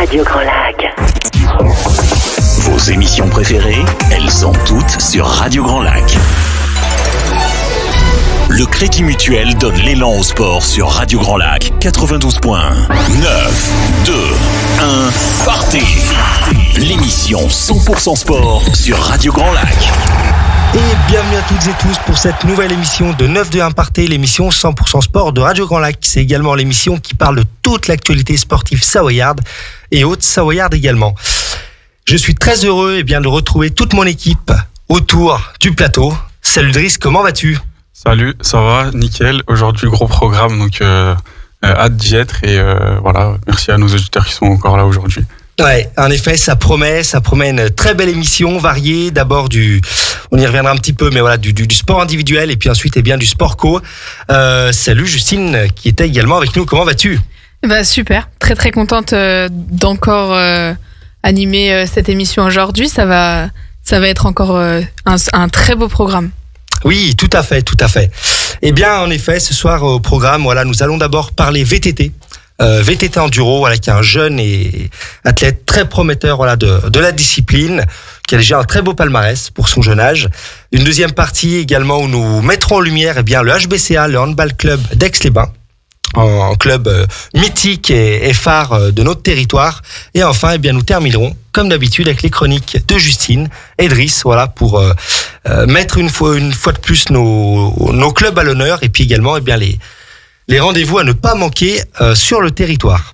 Radio Grand Lac. Vos émissions préférées, elles sont toutes sur Radio Grand Lac. Le Crédit Mutuel donne l'élan au sport sur Radio Grand Lac 92.1. 9, 2, 1, partez. L'émission 100% sport sur Radio Grand Lac. Et bienvenue à toutes et tous pour cette nouvelle émission de 9-2-1 Partez, l'émission 100% sport de Radio Grand Lac. C'est également l'émission qui parle de toute l'actualité sportive savoyarde et haute-savoyarde également. Je suis très heureux de retrouver toute mon équipe autour du plateau. Salut Driss, comment vas-tu ? Salut, ça va, nickel. Aujourd'hui, gros programme, donc hâte d'y être et voilà, merci à nos auditeurs qui sont encore là aujourd'hui. Ouais, en effet, ça promet une très belle émission variée. D'abord on y reviendra un petit peu, mais voilà, du sport individuel et puis ensuite du sport co. Salut Justine, qui était également avec nous. Comment vas-tu ? Super, très très contente d'encore animer cette émission aujourd'hui. Ça va être encore un très beau programme. Oui, tout à fait. Eh bien, en effet, ce soir au programme, voilà, nous allons d'abord parler VTT. VTT enduro, voilà, qui est un jeune et athlète très prometteur, voilà, de la discipline, qui a déjà un très beau palmarès pour son jeune âge. Une deuxième partie également où nous mettrons en lumière, le HBCA, le handball club d'Aix-les-Bains, en club mythique et phare de notre territoire. Et enfin, nous terminerons comme d'habitude avec les chroniques de Justine et Driss, voilà, pour mettre une fois de plus nos clubs à l'honneur et puis également les rendez-vous à ne pas manquer sur le territoire.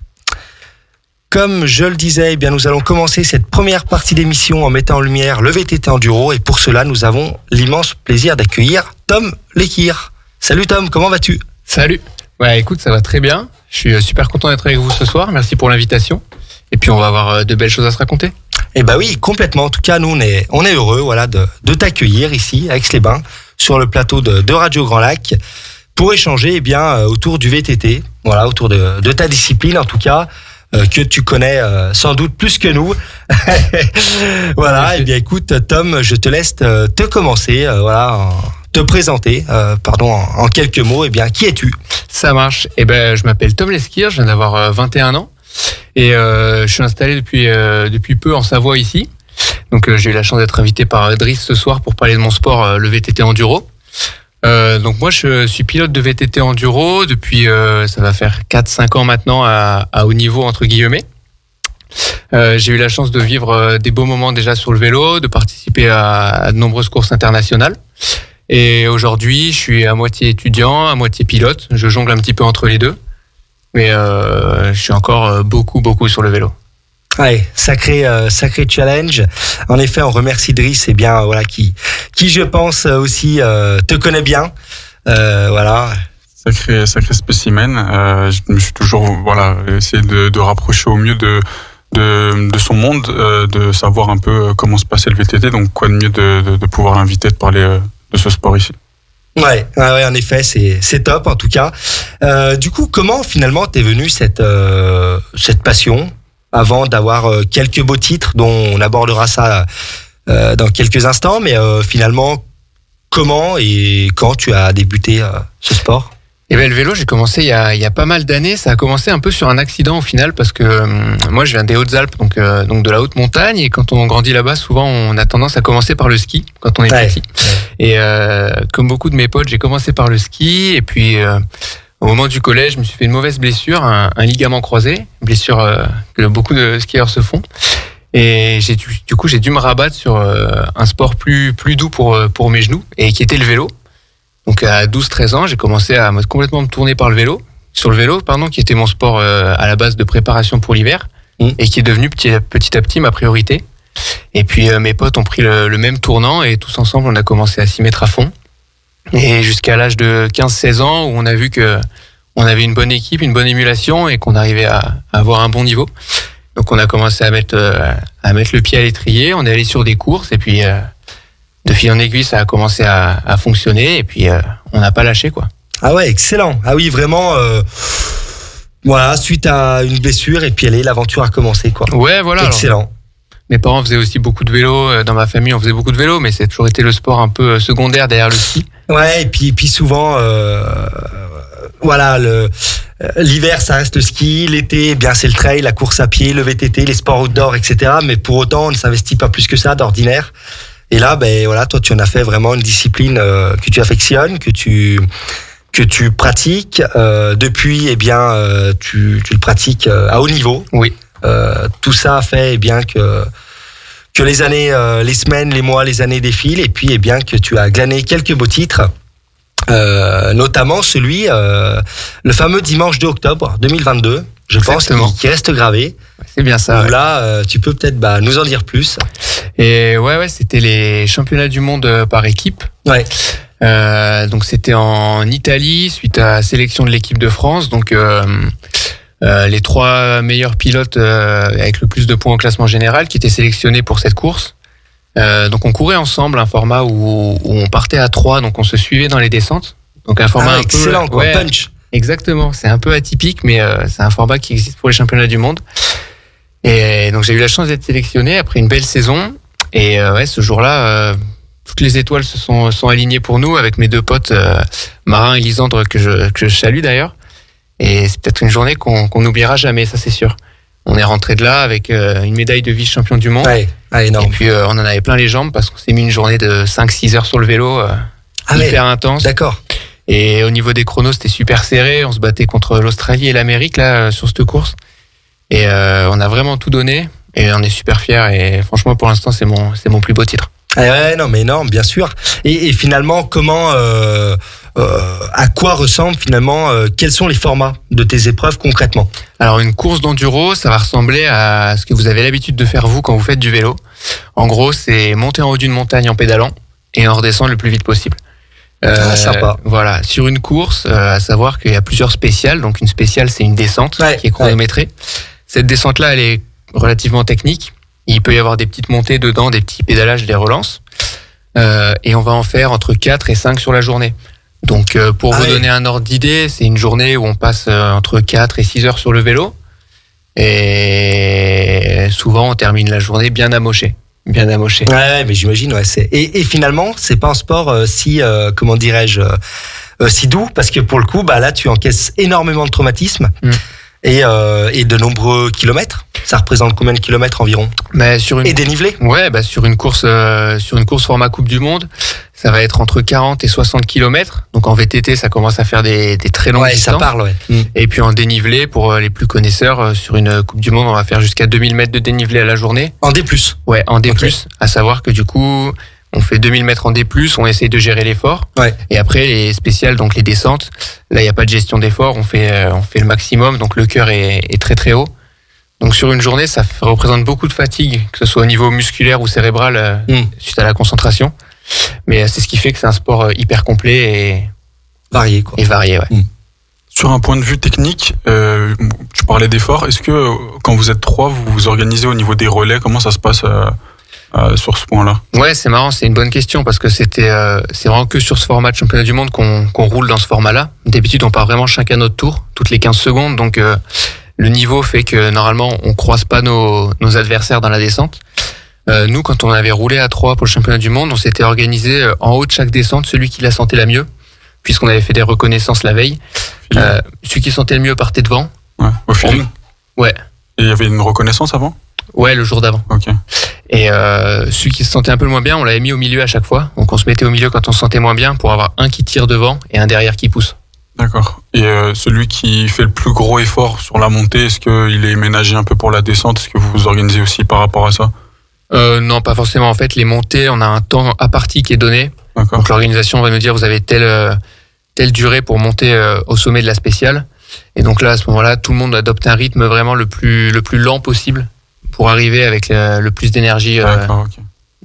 Comme je le disais, nous allons commencer cette première partie d'émission en mettant en lumière le VTT enduro et pour cela, nous avons l'immense plaisir d'accueillir Tom Lekir. Salut Tom, comment vas-tu ? Salut. Ouais, écoute, ça va très bien. Je suis super content d'être avec vous ce soir. Merci pour l'invitation. Et puis on va avoir de belles choses à se raconter. Eh oui, complètement. En tout cas, nous, on est heureux, voilà, de t'accueillir ici, à Aix-les-Bains, sur le plateau de Radio Grand Lac, pour échanger, autour du VTT, voilà, autour de ta discipline, en tout cas, que tu connais sans doute plus que nous. Voilà. Écoute, Tom, je te laisse te commencer, te présenter, en quelques mots. Qui es-tu ? Ça marche. Je m'appelle Tom Lekir, je viens d'avoir 21 ans et je suis installé depuis peu en Savoie ici. Donc j'ai eu la chance d'être invité par Driss ce soir pour parler de mon sport, le VTT enduro. Donc moi je suis pilote de VTT enduro depuis ça va faire 4-5 ans maintenant à haut niveau entre guillemets. J'ai eu la chance de vivre des beaux moments déjà sur le vélo, de participer à de nombreuses courses internationales. Et aujourd'hui, je suis à moitié étudiant, à moitié pilote. Je jongle un petit peu entre les deux. Mais je suis encore beaucoup sur le vélo. Ouais, sacré challenge. En effet, on remercie Driss, qui je pense aussi te connaît bien. Voilà. Sacré spécimen. Je me suis toujours essayé de rapprocher au mieux de son monde, de savoir un peu comment se passait le VTT. Donc quoi de mieux de pouvoir l'inviter, de parler de ce sport ici. Ouais, en effet, c'est top en tout cas. Du coup, comment finalement t'es venue cette passion avant d'avoir quelques beaux titres dont on abordera ça dans quelques instants, mais finalement, comment et quand tu as débuté ce sport ? Le vélo, j'ai commencé il y a pas mal d'années. Ça a commencé un peu sur un accident au final parce que moi je viens des Hautes-Alpes, donc de la haute montagne, et quand on grandit là-bas, souvent on a tendance à commencer par le ski quand on est petit. Et comme beaucoup de mes potes, j'ai commencé par le ski et puis au moment du collège, je me suis fait une mauvaise blessure, un ligament croisé, blessure que beaucoup de skieurs se font. Et j'ai dû me rabattre sur un sport plus doux pour mes genoux et qui était le vélo. Donc à 12-13 ans, j'ai commencé à complètement me tourner sur le vélo, qui était mon sport à la base de préparation pour l'hiver et qui est devenu petit à petit ma priorité. Et puis mes potes ont pris le même tournant et tous ensemble, on a commencé à s'y mettre à fond. Et jusqu'à l'âge de 15-16 ans, où on a vu que on avait une bonne équipe, une bonne émulation et qu'on arrivait à avoir un bon niveau. Donc on a commencé à mettre le pied à l'étrier, on est allé sur des courses et puis de fil en aiguille, ça a commencé à fonctionner et puis on n'a pas lâché quoi. Ah ouais, excellent. Ah oui, vraiment. Suite à une blessure et puis l'aventure a commencé quoi. Ouais, voilà. Excellent. Alors, mes parents faisaient aussi beaucoup de vélo. Dans ma famille, on faisait beaucoup de vélo, mais c'est toujours été le sport un peu secondaire derrière le ski. Ouais, et puis souvent, l'hiver, ça reste le ski. L'été, eh bien, c'est le trail, la course à pied, le VTT, les sports outdoor, etc. Mais pour autant, on ne s'investit pas plus que ça d'ordinaire. Et là, ben voilà, toi, tu en as fait vraiment une discipline que tu affectionnes, que tu pratiques. Depuis, eh bien, tu le pratiques à haut niveau. Oui. Tout ça fait eh bien que les années, les semaines, les mois, les années défilent, et puis eh bien que tu as glané quelques beaux titres, notamment celui, le fameux dimanche 2 octobre 2022, je Exactement. pense, qui reste gravé. C'est bien ça. Ouais. Là, tu peux peut-être nous en dire plus. Et ouais, c'était les championnats du monde par équipe. Ouais. Donc c'était en Italie suite à la sélection de l'équipe de France. Donc les 3 meilleurs pilotes avec le plus de points au classement général qui étaient sélectionnés pour cette course. Donc on courait ensemble, un format où on partait à 3, donc on se suivait dans les descentes. Donc un format un excellent, peu quoi, punch. Exactement, c'est un peu atypique, mais c'est un format qui existe pour les championnats du monde. Et donc j'ai eu la chance d'être sélectionné après une belle saison. Et ouais, ce jour-là, toutes les étoiles se sont alignées pour nous avec mes 2 potes, Marin et Lisandre, que je salue d'ailleurs. Et c'est peut-être une journée qu'on n'oubliera jamais, ça c'est sûr. On est rentré de là avec une médaille de vice-champion du monde. Ouais, énorme. Et puis on en avait plein les jambes parce qu'on s'est mis une journée de 5-6 heures sur le vélo, hyper intense. D'accord. Et au niveau des chronos, c'était super serré. On se battait contre l'Australie et l'Amérique là sur cette course. Et on a vraiment tout donné. Et on est super fiers. Et franchement, pour l'instant, c'est mon plus beau titre. Ouais, non, mais énorme, bien sûr. Et finalement, comment, à quoi ressemble finalement, quels sont les formats de tes épreuves concrètement? Alors, une course d'enduro, ça va ressembler à ce que vous avez l'habitude de faire vous quand vous faites du vélo. En gros, c'est monter en haut d'une montagne en pédalant et en redescendre le plus vite possible. Sympa. Voilà, sur une course, à savoir qu'il y a plusieurs spéciales. Donc, une spéciale, c'est une descente qui est chronométrée. Cette descente-là, elle est relativement technique. Il peut y avoir des petites montées dedans, des petits pédalages, des relances. Et on va en faire entre 4 et 5 sur la journée. Donc, pour vous donner un ordre d'idée, c'est une journée où on passe entre 4 et 6 heures sur le vélo. Et souvent, on termine la journée bien amoché. Bien amoché. Ouais, mais j'imagine, ouais. Et finalement, c'est pas un sport si, comment dirais-je, si doux, parce que pour le coup, là, tu encaisses énormément de traumatismes. Et de nombreux kilomètres. Ça représente combien de kilomètres environ? Et dénivelé? Ouais, sur une course format Coupe du Monde, ça va être entre 40 et 60 kilomètres. Donc en VTT, ça commence à faire des très longues distances. Ça parle, ouais. Et puis en dénivelé, pour les plus connaisseurs, sur une Coupe du Monde, on va faire jusqu'à 2000 mètres de dénivelé à la journée. En D+. Ouais, en D+. Okay. À savoir que du coup, on fait 2000 mètres en D+, on essaye de gérer l'effort. Ouais. Et après, les spéciales, donc les descentes, là, il n'y a pas de gestion d'effort, on fait le maximum, donc le cœur est très très haut. Donc sur une journée, ça représente beaucoup de fatigue, que ce soit au niveau musculaire ou cérébral, suite à la concentration. Mais c'est ce qui fait que c'est un sport hyper complet et varié, quoi. Et varié, ouais. Sur un point de vue technique, tu parlais d'effort. Est-ce que quand vous êtes 3, vous vous organisez au niveau des relais? Comment ça se passe sur ce point-là? Ouais, c'est marrant, c'est une bonne question parce que c'est vraiment que sur ce format de championnat du monde qu'on roule dans ce format-là. D'habitude, on part vraiment chacun notre tour, toutes les 15 secondes. Donc le niveau fait que normalement, on croise pas nos adversaires dans la descente. Nous, quand on avait roulé à 3 pour le championnat du monde, on s'était organisé en haut de chaque descente, celui qui la sentait la mieux, puisqu'on avait fait des reconnaissances la veille. Celui qui sentait le mieux partait devant. Ouais, au feeling. Ouais. Et il y avait une reconnaissance avant? Ouais, le jour d'avant. Ok. Et celui qui se sentait un peu le moins bien, on l'avait mis au milieu à chaque fois. Donc on se mettait au milieu quand on se sentait moins bien pour avoir un qui tire devant et un derrière qui pousse. D'accord. Et celui qui fait le plus gros effort sur la montée, est-ce qu'il est ménagé un peu pour la descente? Est-ce que vous vous organisez aussi par rapport à ça? Non, pas forcément. En fait, les montées, on a un temps à partie qui est donné. D'accord. Donc l'organisation va nous dire vous avez telle durée pour monter au sommet de la spéciale. Et donc là, à ce moment-là, tout le monde adopte un rythme vraiment le plus lent possible pour arriver avec le plus d'énergie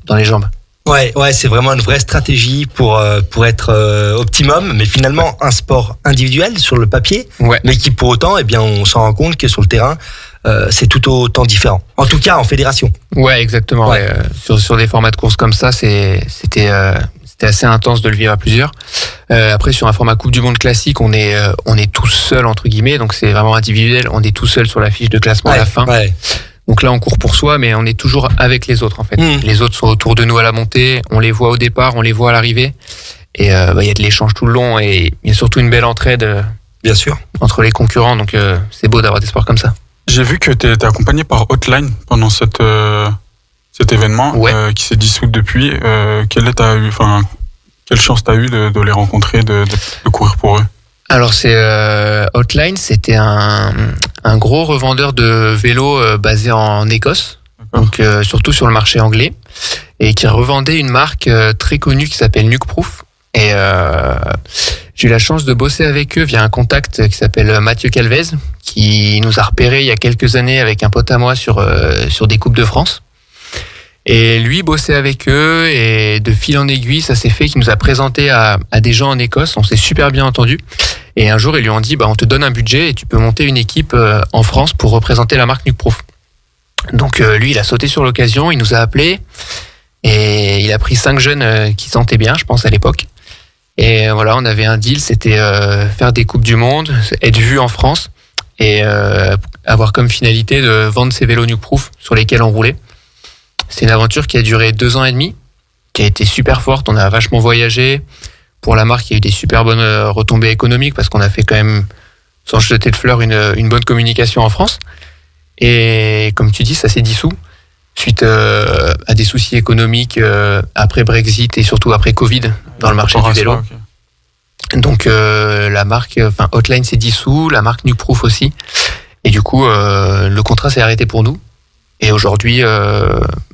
dans les jambes. Ouais, c'est vraiment une vraie stratégie pour être optimum, mais finalement un sport individuel sur le papier, mais qui pour autant, eh bien, on s'en rend compte que sur le terrain, c'est tout autant différent. En tout cas, en fédération. Ouais, exactement. Ouais. Sur des formats de course comme ça, c'était assez intense de le vivre à plusieurs. Après, sur un format Coupe du Monde classique, on est tout seul entre guillemets, donc c'est vraiment individuel. On est tout seul sur la fiche de classement à la fin. Ouais. Donc là, on court pour soi, mais on est toujours avec les autres en fait. Les autres sont autour de nous à la montée, on les voit au départ, on les voit à l'arrivée, et il y a de l'échange tout le long, et il y a surtout une belle entraide Bien sûr. entre les concurrents. Donc c'est beau d'avoir des sports comme ça. J'ai vu que tu es accompagné par Hotline pendant cet événement qui s'est dissous depuis. Quelle chance tu as eu de les rencontrer, de courir pour eux? Alors Hotline, c'était un gros revendeur de vélos basé en Écosse, donc surtout sur le marché anglais, et qui revendait une marque très connue qui s'appelle Nukeproof. Et j'ai eu la chance de bosser avec eux via un contact qui s'appelle Mathieu Calvez, qui nous a repérés il y a quelques années avec un pote à moi sur des Coupes de France. Et lui bossait avec eux, et de fil en aiguille, ça s'est fait qu'il nous a présenté à des gens en Écosse. On s'est super bien entendu. Et un jour, ils lui ont dit, on te donne un budget et tu peux monter une équipe en France pour représenter la marque Nukeproof. Donc lui, il a sauté sur l'occasion, il nous a appelés, et il a pris 5 jeunes qui sentaient bien, je pense, à l'époque. Et voilà, on avait un deal, c'était faire des Coupes du Monde, être vu en France, et avoir comme finalité de vendre ces vélos Nukeproof sur lesquels on roulait. C'est une aventure qui a duré 2 ans et demi, qui a été super forte. On a vachement voyagé. Pour la marque, il y a eu des super bonnes retombées économiques parce qu'on a fait quand même, sans jeter de fleurs, une bonne communication en France. Et comme tu dis, ça s'est dissous suite à des soucis économiques après Brexit et surtout après Covid dans le marché du vélo. Okay. Donc la marque, Hotline s'est dissous, la marque Nukeproof aussi. Et du coup, le contrat s'est arrêté pour nous. Et aujourd'hui,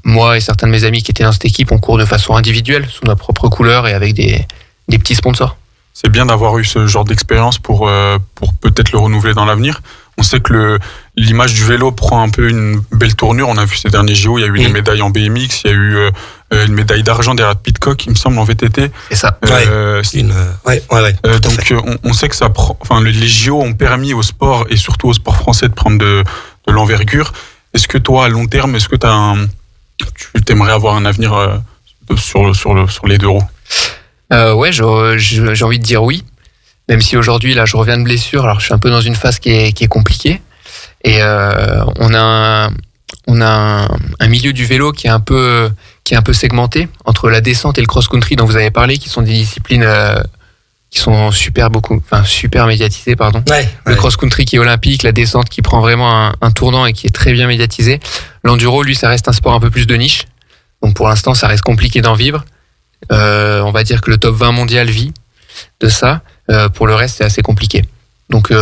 moi et certains de mes amis qui étaient dans cette équipe, on court de façon individuelle, sous notre propre couleur et avec des petits sponsors. C'est bien d'avoir eu ce genre d'expérience pour peut-être le renouveler dans l'avenir. On sait que l'image du vélo prend un peu une belle tournure. On a vu ces derniers JO, il y a eu les médailles en BMX, il y a eu une médaille d'argent derrière Pidcock, il me semble, en VTT. C'est ça. Donc on sait que ça prend. Enfin, les JO ont permis au sport et surtout au sport français de prendre de l'envergure. Est-ce que toi, à long terme, tu t'aimerais avoir un avenir sur les 2 roues? Ouais, j'ai envie de dire oui. Même si aujourd'hui, là, je reviens de blessure, alors je suis un peu dans une phase qui est compliquée. Et on a un milieu du vélo qui est un peu segmenté entre la descente et le cross-country dont vous avez parlé, qui sont des disciplines qui sont super médiatisées, pardon. Le cross-country qui est olympique, la descente qui prend vraiment un tournant et qui est très bien médiatisé. L'enduro, lui, ça reste un sport un peu plus de niche. Donc pour l'instant, ça reste compliqué d'en vivre. On va dire que le top 20 mondial vit de ça. Pour le reste, c'est assez compliqué. Donc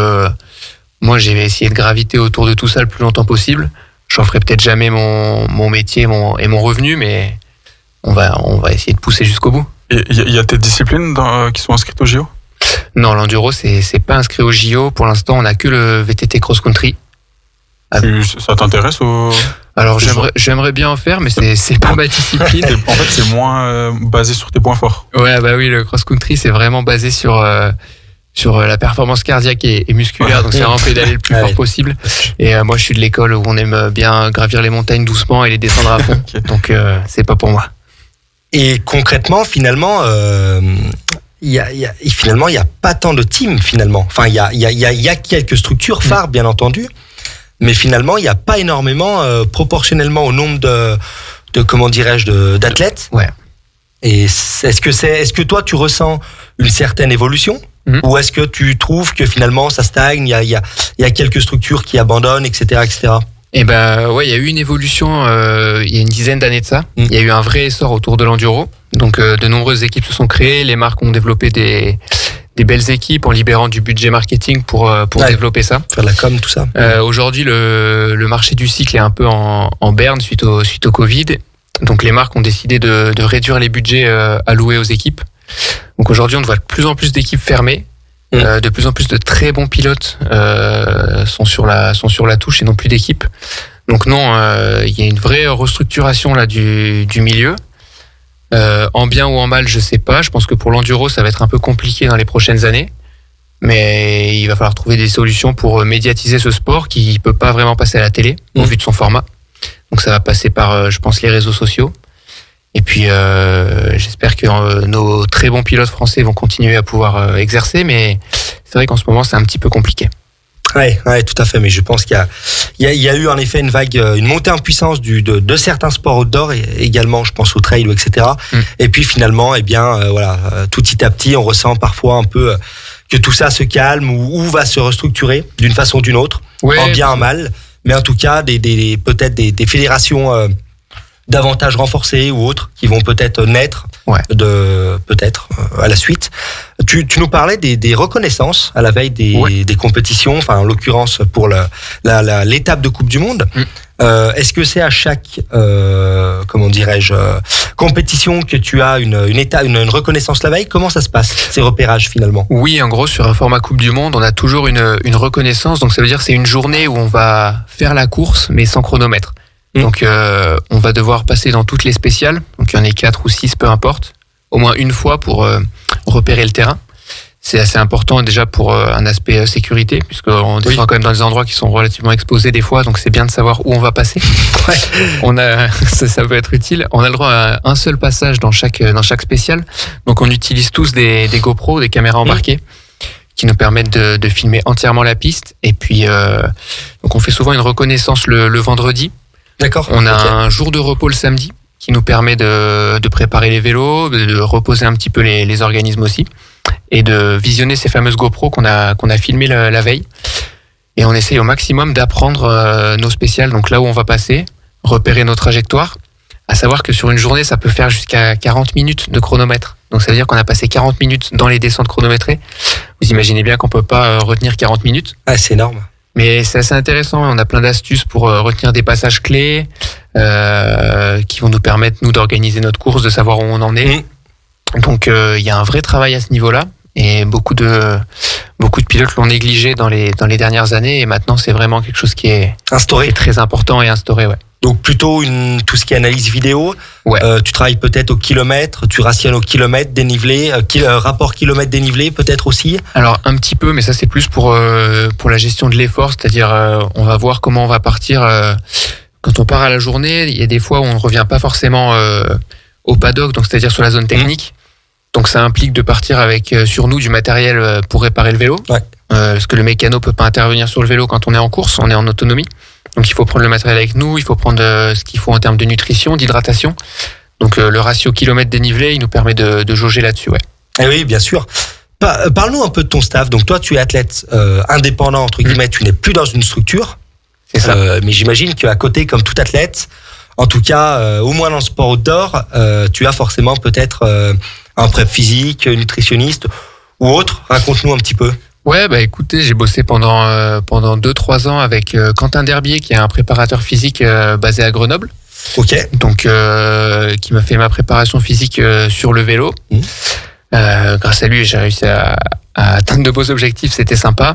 moi, j'ai essayé de graviter autour de tout ça le plus longtemps possible. J'en ferai peut-être jamais mon métier et mon revenu, mais on va essayer de pousser jusqu'au bout. Et il y a tes disciplines qui sont inscrites au JO? Non, l'enduro, c'est pas inscrit au JO. Pour l'instant, on n'a que le VTT cross-country. Ça t'intéresse Alors, j'aimerais bien en faire, mais c'est pas ma discipline. En fait, c'est moins basé sur tes points forts. Ouais, oui, le cross-country, c'est vraiment basé sur la performance cardiaque et musculaire. Donc, c'est vraiment pédaler le plus fort possible. Et moi, je suis de l'école où on aime bien gravir les montagnes doucement et les descendre à fond. Okay. Donc, c'est pas pour moi. Et concrètement, finalement, il y a pas tant de teams, finalement. Enfin, il y a quelques structures phares, bien entendu. Mais finalement, il n'y a pas énormément, proportionnellement au nombre d'athlètes. Ouais. Et est-ce que toi, tu ressens une certaine évolution? Ou est-ce que tu trouves que finalement, ça stagne, il y a quelques structures qui abandonnent, etc., etc.? Eh ben, ouais, il y a eu une évolution, il y a une dizaine d'années de ça. Il y a eu un vrai essor autour de l'enduro. Donc, de nombreuses équipes se sont créées. Les marques ont développé des belles équipes en libérant du budget marketing pour développer ça. Faire la com, tout ça. Aujourd'hui, le marché du cycle est un peu en berne suite au Covid. Donc, les marques ont décidé de réduire les budgets alloués aux équipes. Donc, aujourd'hui, on voit de plus en plus d'équipes fermées. De plus en plus de très bons pilotes sont sur la touche et non plus d'équipe. Donc non, il y a une vraie restructuration là du milieu. En bien ou en mal, je sais pas. Je pense que pour l'enduro, ça va être un peu compliqué dans les prochaines années. Mais il va falloir trouver des solutions pour médiatiser ce sport qui peut pas vraiment passer à la télé au vu de son format. Donc ça va passer par, je pense, les réseaux sociaux. Et puis, j'espère que nos très bons pilotes français vont continuer à pouvoir exercer, mais c'est vrai qu'en ce moment, c'est un petit peu compliqué. Ouais, tout à fait. Mais je pense qu'il y a eu en effet une vague, une montée en puissance de certains sports outdoor, et également, je pense au trail, etc. Et puis finalement, tout petit à petit, on ressent parfois un peu que tout ça se calme ou va se restructurer d'une façon ou d'une autre, en bien en mal, mais en tout cas peut-être des fédérations davantage renforcées ou autres qui vont peut-être naître à la suite. Tu nous parlais des reconnaissances à la veille des compétitions, enfin en l'occurrence pour l'étape de Coupe du Monde. Est-ce que c'est à chaque compétition que tu as une reconnaissance la veille? Comment ça se passe, ces repérages finalement? Oui, en gros, sur un format Coupe du Monde, on a toujours une reconnaissance. Donc ça veut dire que c'est une journée où on va faire la course, mais sans chronomètre. Donc on va devoir passer dans toutes les spéciales. Donc il y en a 4 ou 6, peu importe. Au moins une fois pour repérer le terrain. C'est assez important déjà pour un aspect sécurité, puisqu'on descend quand même dans des endroits qui sont relativement exposés des fois, donc c'est bien de savoir où on va passer. Ça peut être utile. On a le droit à un seul passage dans chaque spéciale. Donc on utilise tous des GoPro, des caméras embarquées, qui nous permettent de filmer entièrement la piste. Et puis donc on fait souvent une reconnaissance le vendredi. D'accord. On a un jour de repos le samedi qui nous permet de préparer les vélos, de reposer un petit peu les organismes aussi, et de visionner ces fameuses GoPro qu'on a filmées la veille. Et on essaye au maximum d'apprendre nos spéciales, donc là où on va passer, repérer nos trajectoires. À savoir que sur une journée, ça peut faire jusqu'à 40 minutes de chronomètre. Donc ça veut dire qu'on a passé 40 minutes dans les descentes chronométrées. Vous imaginez bien qu'on peut pas retenir 40 minutes. Ah, c'est énorme. Mais c'est assez intéressant, on a plein d'astuces pour retenir des passages clés qui vont nous permettre, nous, d'organiser notre course, de savoir où on en est. Donc il y a un vrai travail à ce niveau-là, et beaucoup de pilotes l'ont négligé dans les dernières années, et maintenant c'est vraiment quelque chose qui est instauré, qui est très important et instauré. Ouais. Donc plutôt tout ce qui est analyse vidéo. Tu travailles peut-être au kilomètre, tu rationnes au kilomètre, dénivelé, rapport kilomètre dénivelé peut-être aussi. Alors un petit peu, mais ça c'est plus pour la gestion de l'effort, c'est-à-dire on va voir comment on va partir quand on part à la journée. Il y a des fois où on ne revient pas forcément au paddock, donc c'est-à-dire sur la zone technique. Donc ça implique de partir avec sur nous du matériel pour réparer le vélo, parce que le mécano peut pas intervenir sur le vélo quand on est en course, on est en autonomie. Donc il faut prendre le matériel avec nous, il faut prendre ce qu'il faut en termes de nutrition, d'hydratation. Donc le ratio kilomètre dénivelé, il nous permet de jauger là-dessus. Eh oui, bien sûr. Parle-nous un peu de ton staff. Donc toi, tu es athlète indépendant, entre guillemets, tu n'es plus dans une structure. C'est ça. Mais j'imagine qu'à côté, comme tout athlète, en tout cas, au moins dans le sport outdoor, tu as forcément peut-être un prep physique, nutritionniste ou autre. Raconte-nous un petit peu. Ouais, écoutez, j'ai bossé pendant 2-3 ans avec Quentin Derbier, qui est un préparateur physique basé à Grenoble. Ok. Donc, qui m'a fait ma préparation physique sur le vélo. Grâce à lui, j'ai réussi à atteindre de beaux objectifs, c'était sympa.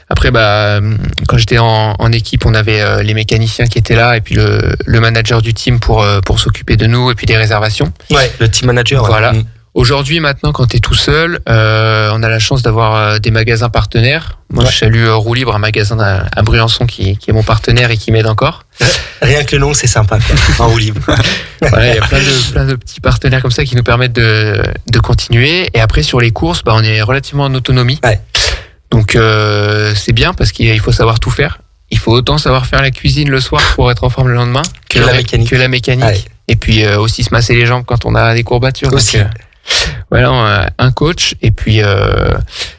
Après, quand j'étais en équipe, on avait les mécaniciens qui étaient là, et puis le manager du team pour s'occuper de nous, et puis des réservations. Ouais, le team manager. Voilà. Aujourd'hui, maintenant, quand tu es tout seul, on a la chance d'avoir des magasins partenaires. Moi, je salue Roue Libre, un magasin à Briançon qui est mon partenaire et qui m'aide encore. Rien que le nom, c'est sympa, quoi. En Roue Libre. Voilà, il y a plein de petits partenaires comme ça qui nous permettent de continuer. Et après, sur les courses, on est relativement en autonomie. Ouais. Donc, c'est bien parce qu'il faut savoir tout faire. Il faut autant savoir faire la cuisine le soir pour être en forme le lendemain que la mécanique. Ouais. Et puis aussi se masser les jambes quand on a des courbatures. Aussi. Donc, voilà, un coach, et puis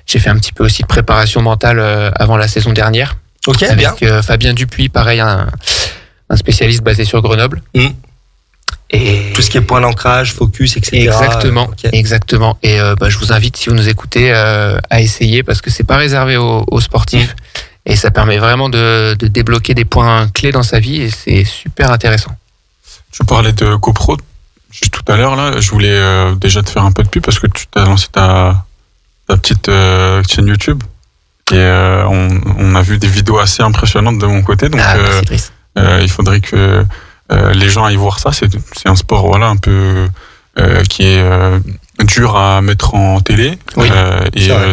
j'ai fait un petit peu aussi de préparation mentale avant la saison dernière. Ok, avec bien. Fabien Dupuis, pareil, un spécialiste basé sur Grenoble. Et tout ce qui est point d'ancrage, focus, etc. Exactement, exactement. Et je vous invite, si vous nous écoutez, à essayer, parce que c'est pas réservé aux sportifs, et ça permet vraiment de débloquer des points clés dans sa vie, et c'est super intéressant. Je parlais de GoPro juste tout à l'heure, là. Je voulais déjà te faire un peu de pub parce que tu t'as lancé ta petite chaîne YouTube, et on a vu des vidéos assez impressionnantes de mon côté, donc il faudrait que les gens aillent voir ça. C'est un sport, voilà, un peu qui est dur à mettre en télé. Oui,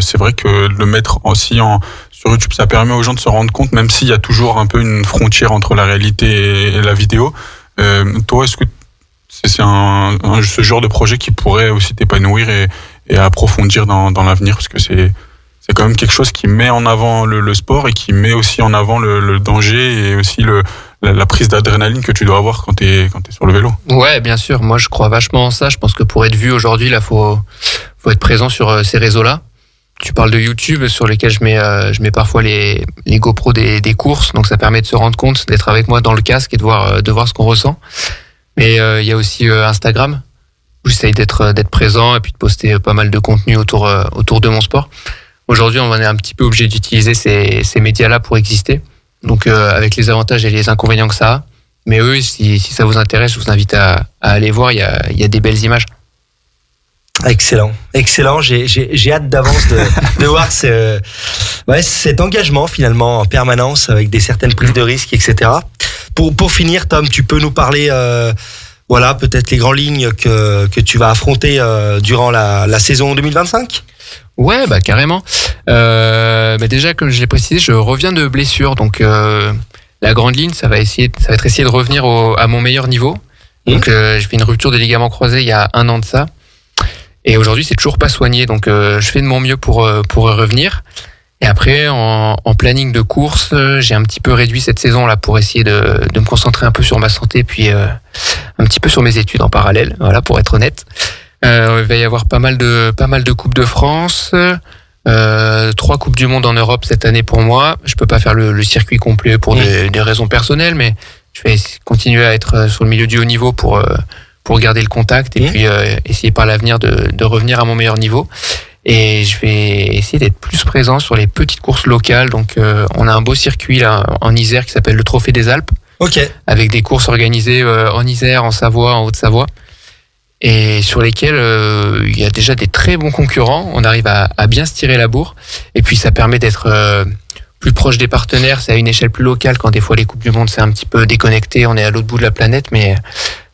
c'est vrai que le mettre aussi sur YouTube, ça permet aux gens de se rendre compte, même s'il y a toujours un peu une frontière entre la réalité et la vidéo. Toi, est-ce que c'est ce genre de projet qui pourrait aussi t'épanouir et approfondir dans l'avenir, parce que c'est quand même quelque chose qui met en avant le sport, et qui met aussi en avant le danger, et aussi la prise d'adrénaline que tu dois avoir quand t'es sur le vélo. Ouais, bien sûr. Moi, je crois vachement en ça. Je pense que pour être vu aujourd'hui, là, faut être présent sur ces réseaux-là. tu parles de YouTube sur lesquels je mets parfois les GoPro des courses, donc ça permet de se rendre compte, d'être avec moi dans le casque et de voir ce qu'on ressent. Mais il y a aussi Instagram où j'essaye d'être présent et puis de poster pas mal de contenu autour de mon sport. Aujourd'hui, on est un petit peu obligé d'utiliser ces médias-là pour exister. Donc avec les avantages et les inconvénients que ça a. Mais eux, si ça vous intéresse, je vous invite à aller voir, il y a des belles images. Excellent. J'ai hâte d'avance de voir cet engagement finalement en permanence avec des certaines prises de risques, etc. Pour finir, Tom, tu peux nous parler, peut-être les grandes lignes que tu vas affronter durant la saison 2025 ? Ouais, carrément. Déjà, comme je l'ai précisé, je reviens de blessure, donc la grande ligne, ça va être essayer de revenir à mon meilleur niveau. Donc, j'ai fait une rupture des ligaments croisés il y a 1 an de ça. Et aujourd'hui, c'est toujours pas soigné, donc je fais de mon mieux pour revenir. Et après, en planning de course, j'ai un petit peu réduit cette saison-là pour essayer de me concentrer un peu sur ma santé, puis un petit peu sur mes études en parallèle, voilà, pour être honnête. Il va y avoir pas mal de Coupes de France, 3 Coupes du Monde en Europe cette année pour moi. Je peux pas faire le circuit complet pour des raisons personnelles, mais je vais continuer à être sur le milieu du haut niveau pour garder le contact et puis essayer par l'avenir de revenir à mon meilleur niveau. Et je vais essayer d'être plus présent sur les petites courses locales. Donc on a un beau circuit là en Isère qui s'appelle le Trophée des Alpes. Ok. Avec des courses organisées en Isère, en Savoie, en Haute-Savoie. Et sur lesquels il y a déjà des très bons concurrents. On arrive à bien se tirer la bourre. Et puis ça permet d'être plus proche des partenaires. C'est à une échelle plus locale quand des fois les Coupes du Monde c'est un petit peu déconnecté. On est à l'autre bout de la planète, mais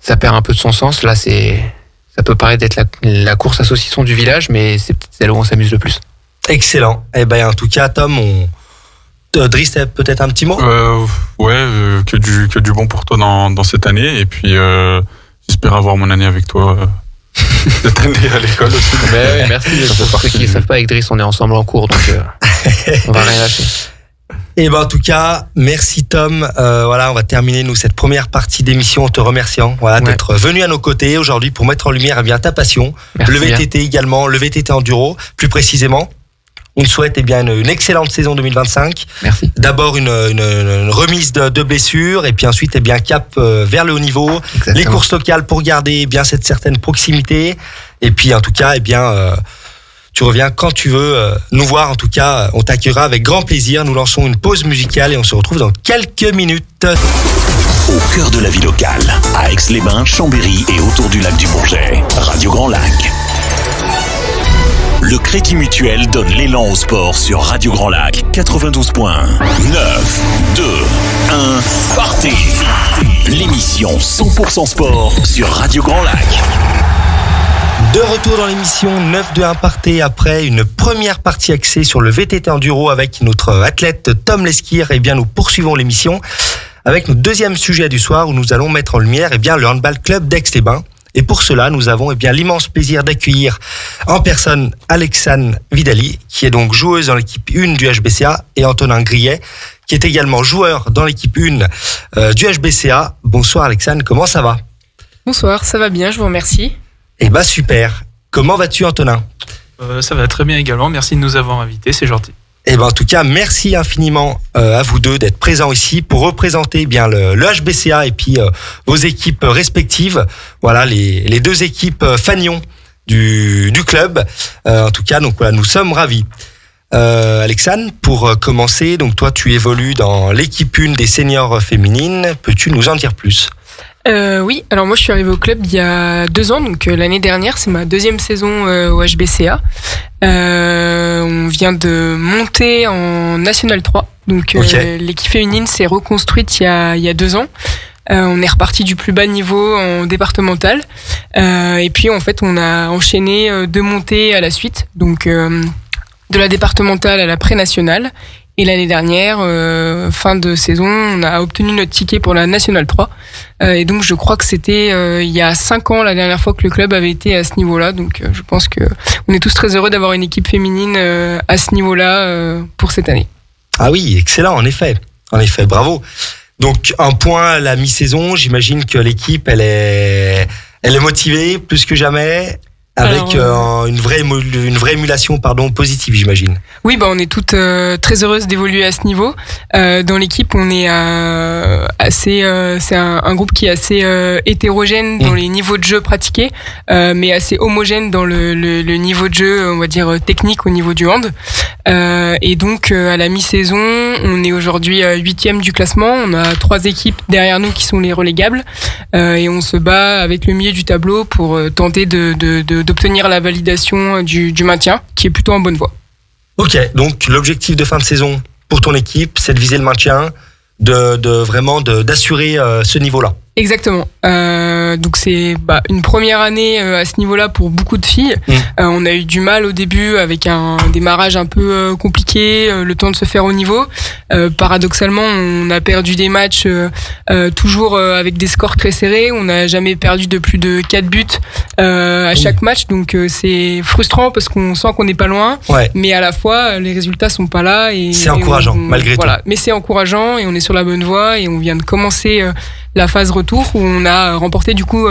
ça perd un peu de son sens. Là, ça peut paraître d'être la course à saucisson du village, mais c'est peut-être celle où on s'amuse le plus. Excellent. Eh ben, en tout cas, Tom, Driss, peut-être un petit mot ? Que du bon pour toi dans cette année. Et puis, j'espère avoir mon année avec toi cette année à l'école aussi. Mais merci. Pour ceux qui ne savent pas, avec Driss, on est ensemble en cours, donc on va rien lâcher. Et en tout cas, merci Tom. On va terminer cette première partie d'émission en te remerciant d'être venu à nos côtés aujourd'hui pour mettre en lumière ta passion, merci le VTT également, le VTT enduro plus précisément. On te souhaite une excellente saison 2025. Merci. D'abord une remise de blessures et puis ensuite cap vers le haut niveau. Exactement. Les courses locales pour garder cette certaine proximité et puis en tout cas tu reviens quand tu veux nous voir. En tout cas, on t'accueillera avec grand plaisir. Nous lançons une pause musicale et on se retrouve dans quelques minutes. Au cœur de la vie locale, à Aix-les-Bains, Chambéry et autour du lac du Bourget, Radio Grand Lac. Le Crédit Mutuel donne l'élan au sport sur Radio Grand Lac 92.1. 9, 2, 1, partez. L'émission 100% sport sur Radio Grand Lac. De retour dans l'émission 9-2-1 partez après une première partie axée sur le VTT enduro avec notre athlète Tom Lesquire. Nous poursuivons l'émission avec notre deuxième sujet du soir où nous allons mettre en lumière le handball club d'Aix-les-Bains. Et pour cela, nous avons l'immense plaisir d'accueillir en personne Alexane Vidali, qui est donc joueuse dans l'équipe 1 du HBCA, et Antonin Grillet, qui est également joueur dans l'équipe 1 du HBCA. Bonsoir Alexane, comment ça va ? Bonsoir, ça va bien, je vous remercie. Super. Comment vas-tu Antonin ? Ça va très bien également, merci de nous avoir invités, c'est gentil. En tout cas, merci infiniment à vous deux d'être présents ici pour représenter le HBCA et puis vos équipes respectives. Voilà, les deux équipes fanions du club. En tout cas, nous sommes ravis. Alexane, pour commencer, toi tu évolues dans l'équipe 1 des seniors féminines. Peux-tu nous en dire plus ? Oui, alors moi je suis arrivée au club il y a 2 ans, donc l'année dernière, c'est ma 2e saison au HBCA. On vient de monter en National 3, donc l'équipe féminine s'est reconstruite il y a 2 ans. On est reparti du plus bas niveau en départemental, et puis en fait on a enchaîné 2 montées à la suite, donc de la départementale à la pré-nationale. Et l'année dernière, fin de saison, on a obtenu notre ticket pour la National 3. Et donc, je crois que c'était il y a 5 ans la dernière fois que le club avait été à ce niveau-là. Donc, je pense que on est tous très heureux d'avoir une équipe féminine à ce niveau-là pour cette année. Ah oui, excellent, en effet, bravo. Donc, un point à la mi-saison, j'imagine que l'équipe, elle est motivée plus que jamais. avec une vraie émulation positive, j'imagine. Oui, on est toutes très heureuses d'évoluer à ce niveau. Dans l'équipe, on est c'est un groupe qui est assez hétérogène dans les niveaux de jeu pratiqués, mais assez homogène dans le niveau de jeu, on va dire technique au niveau du hand. Et donc à la mi-saison, on est aujourd'hui 8e du classement. On a 3 équipes derrière nous qui sont les relégables, et on se bat avec le milieu du tableau pour tenter d'obtenir la validation du maintien, qui est plutôt en bonne voie. Ok, donc l'objectif de fin de saison pour ton équipe, c'est de viser le maintien, d'assurer ce niveau-là. Exactement. Donc c'est une première année à ce niveau-là pour beaucoup de filles. On a eu du mal au début avec un démarrage un peu compliqué, le temps de se faire au niveau. Paradoxalement, on a perdu des matchs toujours avec des scores très serrés. On n'a jamais perdu de plus de 4 buts à chaque match. Donc c'est frustrant parce qu'on sent qu'on n'est pas loin. Ouais. Mais à la fois, les résultats sont pas là. C'est encourageant, malgré tout. Mais c'est encourageant et on est sur la bonne voie et on vient de commencer la phase retour où on a remporté du coup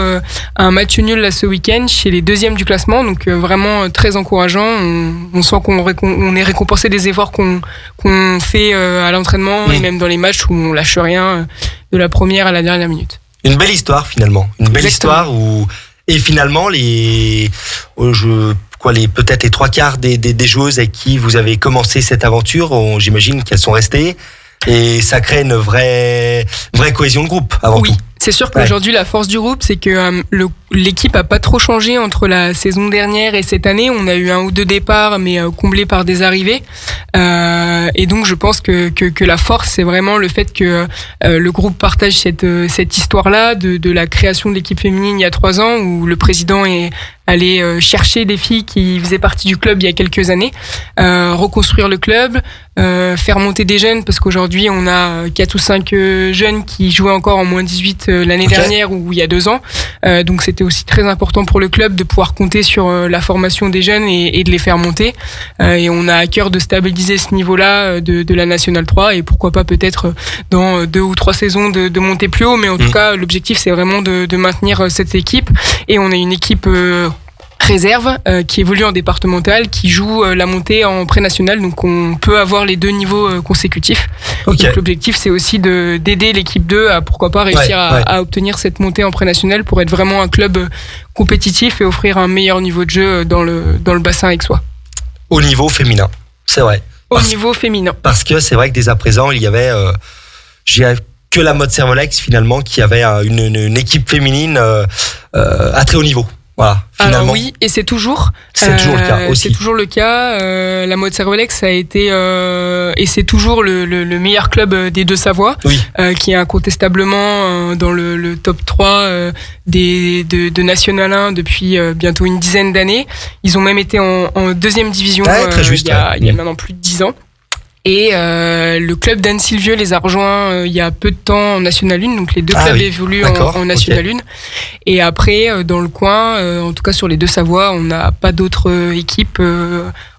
un match nul là ce week-end chez les 2e du classement, donc vraiment très encourageant. On sent qu'on est récompensé des efforts qu'on fait à l'entraînement et même dans les matchs où on lâche rien de la première à la dernière minute. Une belle histoire finalement, histoire où et finalement peut-être les 3/4 des joueuses avec qui vous avez commencé cette aventure, j'imagine qu'elles sont restées. Et ça crée une vraie cohésion de groupe avant tout. C'est sûr qu'aujourd'hui, la force du groupe, c'est que l'équipe a pas trop changé entre la saison dernière et cette année. On a eu 1 ou 2 départs, mais comblés par des arrivées. Et donc, je pense que la force, c'est vraiment le fait que le groupe partage cette histoire-là de la création de l'équipe féminine il y a 3 ans, où le président est allé chercher des filles qui faisaient partie du club il y a quelques années, reconstruire le club, faire monter des jeunes, parce qu'aujourd'hui, on a 4 ou 5 jeunes qui jouaient encore en moins 18 l'année dernière ou il y a 2 ans. Donc c'était aussi très important pour le club de pouvoir compter sur la formation des jeunes et de les faire monter. Et on a à cœur de stabiliser ce niveau-là de la Nationale 3 et pourquoi pas peut-être dans 2 ou 3 saisons de monter plus haut. Mais en tout cas, l'objectif c'est vraiment de maintenir cette équipe. Et on a une équipe réserve qui évolue en départemental, qui joue la montée en pré-national, donc on peut avoir les 2 niveaux consécutifs. Okay. Donc l'objectif c'est aussi d'aider l'équipe 2 à pourquoi pas réussir à obtenir cette montée en pré-national pour être vraiment un club compétitif et offrir un meilleur niveau de jeu dans le bassin aixois. Au niveau féminin, c'est vrai. Niveau féminin. Parce que c'est vrai que dès à présent il y avait que la mode Servolex finalement qui avait une équipe féminine à très haut niveau. Voilà, finalement. Alors oui, et c'est toujours le cas aussi. C'est toujours le cas. La mode Servolex a été et c'est toujours le meilleur club des Deux-Savoie, qui est incontestablement dans le top 3 de National 1 depuis bientôt une dizaine d'années. Ils ont même été en 2e division il y a maintenant plus de 10 ans. Et le club d'Anne-Sylvieux les a rejoints il y a peu de temps en National 1, donc les 2 clubs évoluent en National 1. Et après, dans le coin, en tout cas sur les Deux-Savoie, on n'a pas d'autres équipes,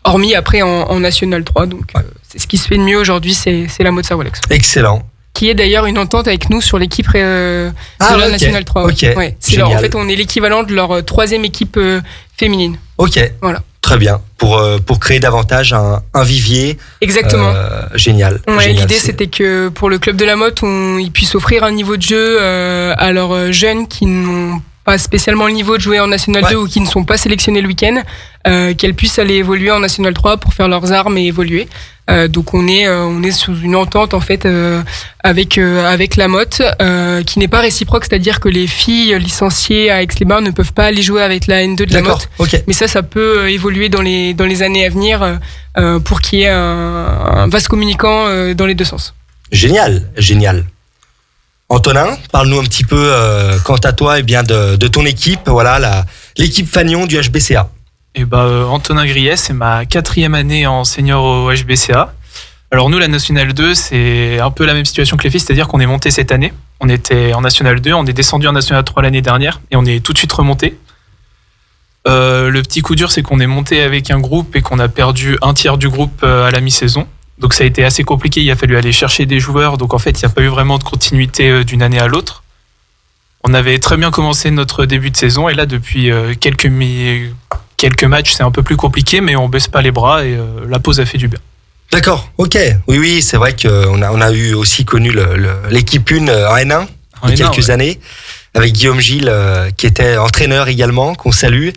hormis après en National 3. Donc c'est ce qui se fait de mieux aujourd'hui, c'est la mode Servolex. Excellent. Qui est d'ailleurs une entente avec nous sur l'équipe de la National 3. Ouais. En fait, on est l'équivalent de leur 3e équipe féminine. Ok. Voilà. Très bien, pour créer davantage un vivier. Exactement. Génial. L'idée c'était que pour le club de la Motte, ils puissent offrir un niveau de jeu à leurs jeunes qui n'ont pas spécialement le niveau de jouer en National 2 ou qui ne sont pas sélectionnés le week-end, qu'elles puissent aller évoluer en National 3 pour faire leurs armes et évoluer. Donc on est sous une entente en fait avec la Motte qui n'est pas réciproque, c'est-à-dire que les filles licenciées à Aix-les-Bains ne peuvent pas aller jouer avec la N2 de la Motte. Mais ça peut évoluer dans les années à venir pour qu'il y ait un vase communicant dans les 2 sens. Génial. Antonin, parle-nous un petit peu quant à toi et bien de ton équipe, voilà l'équipe Fagnon du HBCA. Antonin Griès, c'est ma 4e année en senior au HBCA. Alors nous, la National 2, c'est un peu la même situation que les filles, c'est-à-dire qu'on est monté cette année. On était en National 2, on est descendu en National 3 l'année dernière et on est tout de suite remonté. Le petit coup dur, c'est qu'on est monté avec un groupe et qu'on a perdu 1/3 du groupe à la mi-saison. Donc ça a été assez compliqué, il a fallu aller chercher des joueurs. Donc en fait, il n'y a pas eu vraiment de continuité d'une année à l'autre. On avait très bien commencé notre début de saison et là depuis quelques matchs c'est un peu plus compliqué, mais on baisse pas les bras et la pause a fait du bien. D'accord, ok. Oui, c'est vrai qu'on a eu aussi connu l'équipe 1 en N1 il y a quelques années, avec Guillaume Gilles qui était entraîneur également, qu'on salue,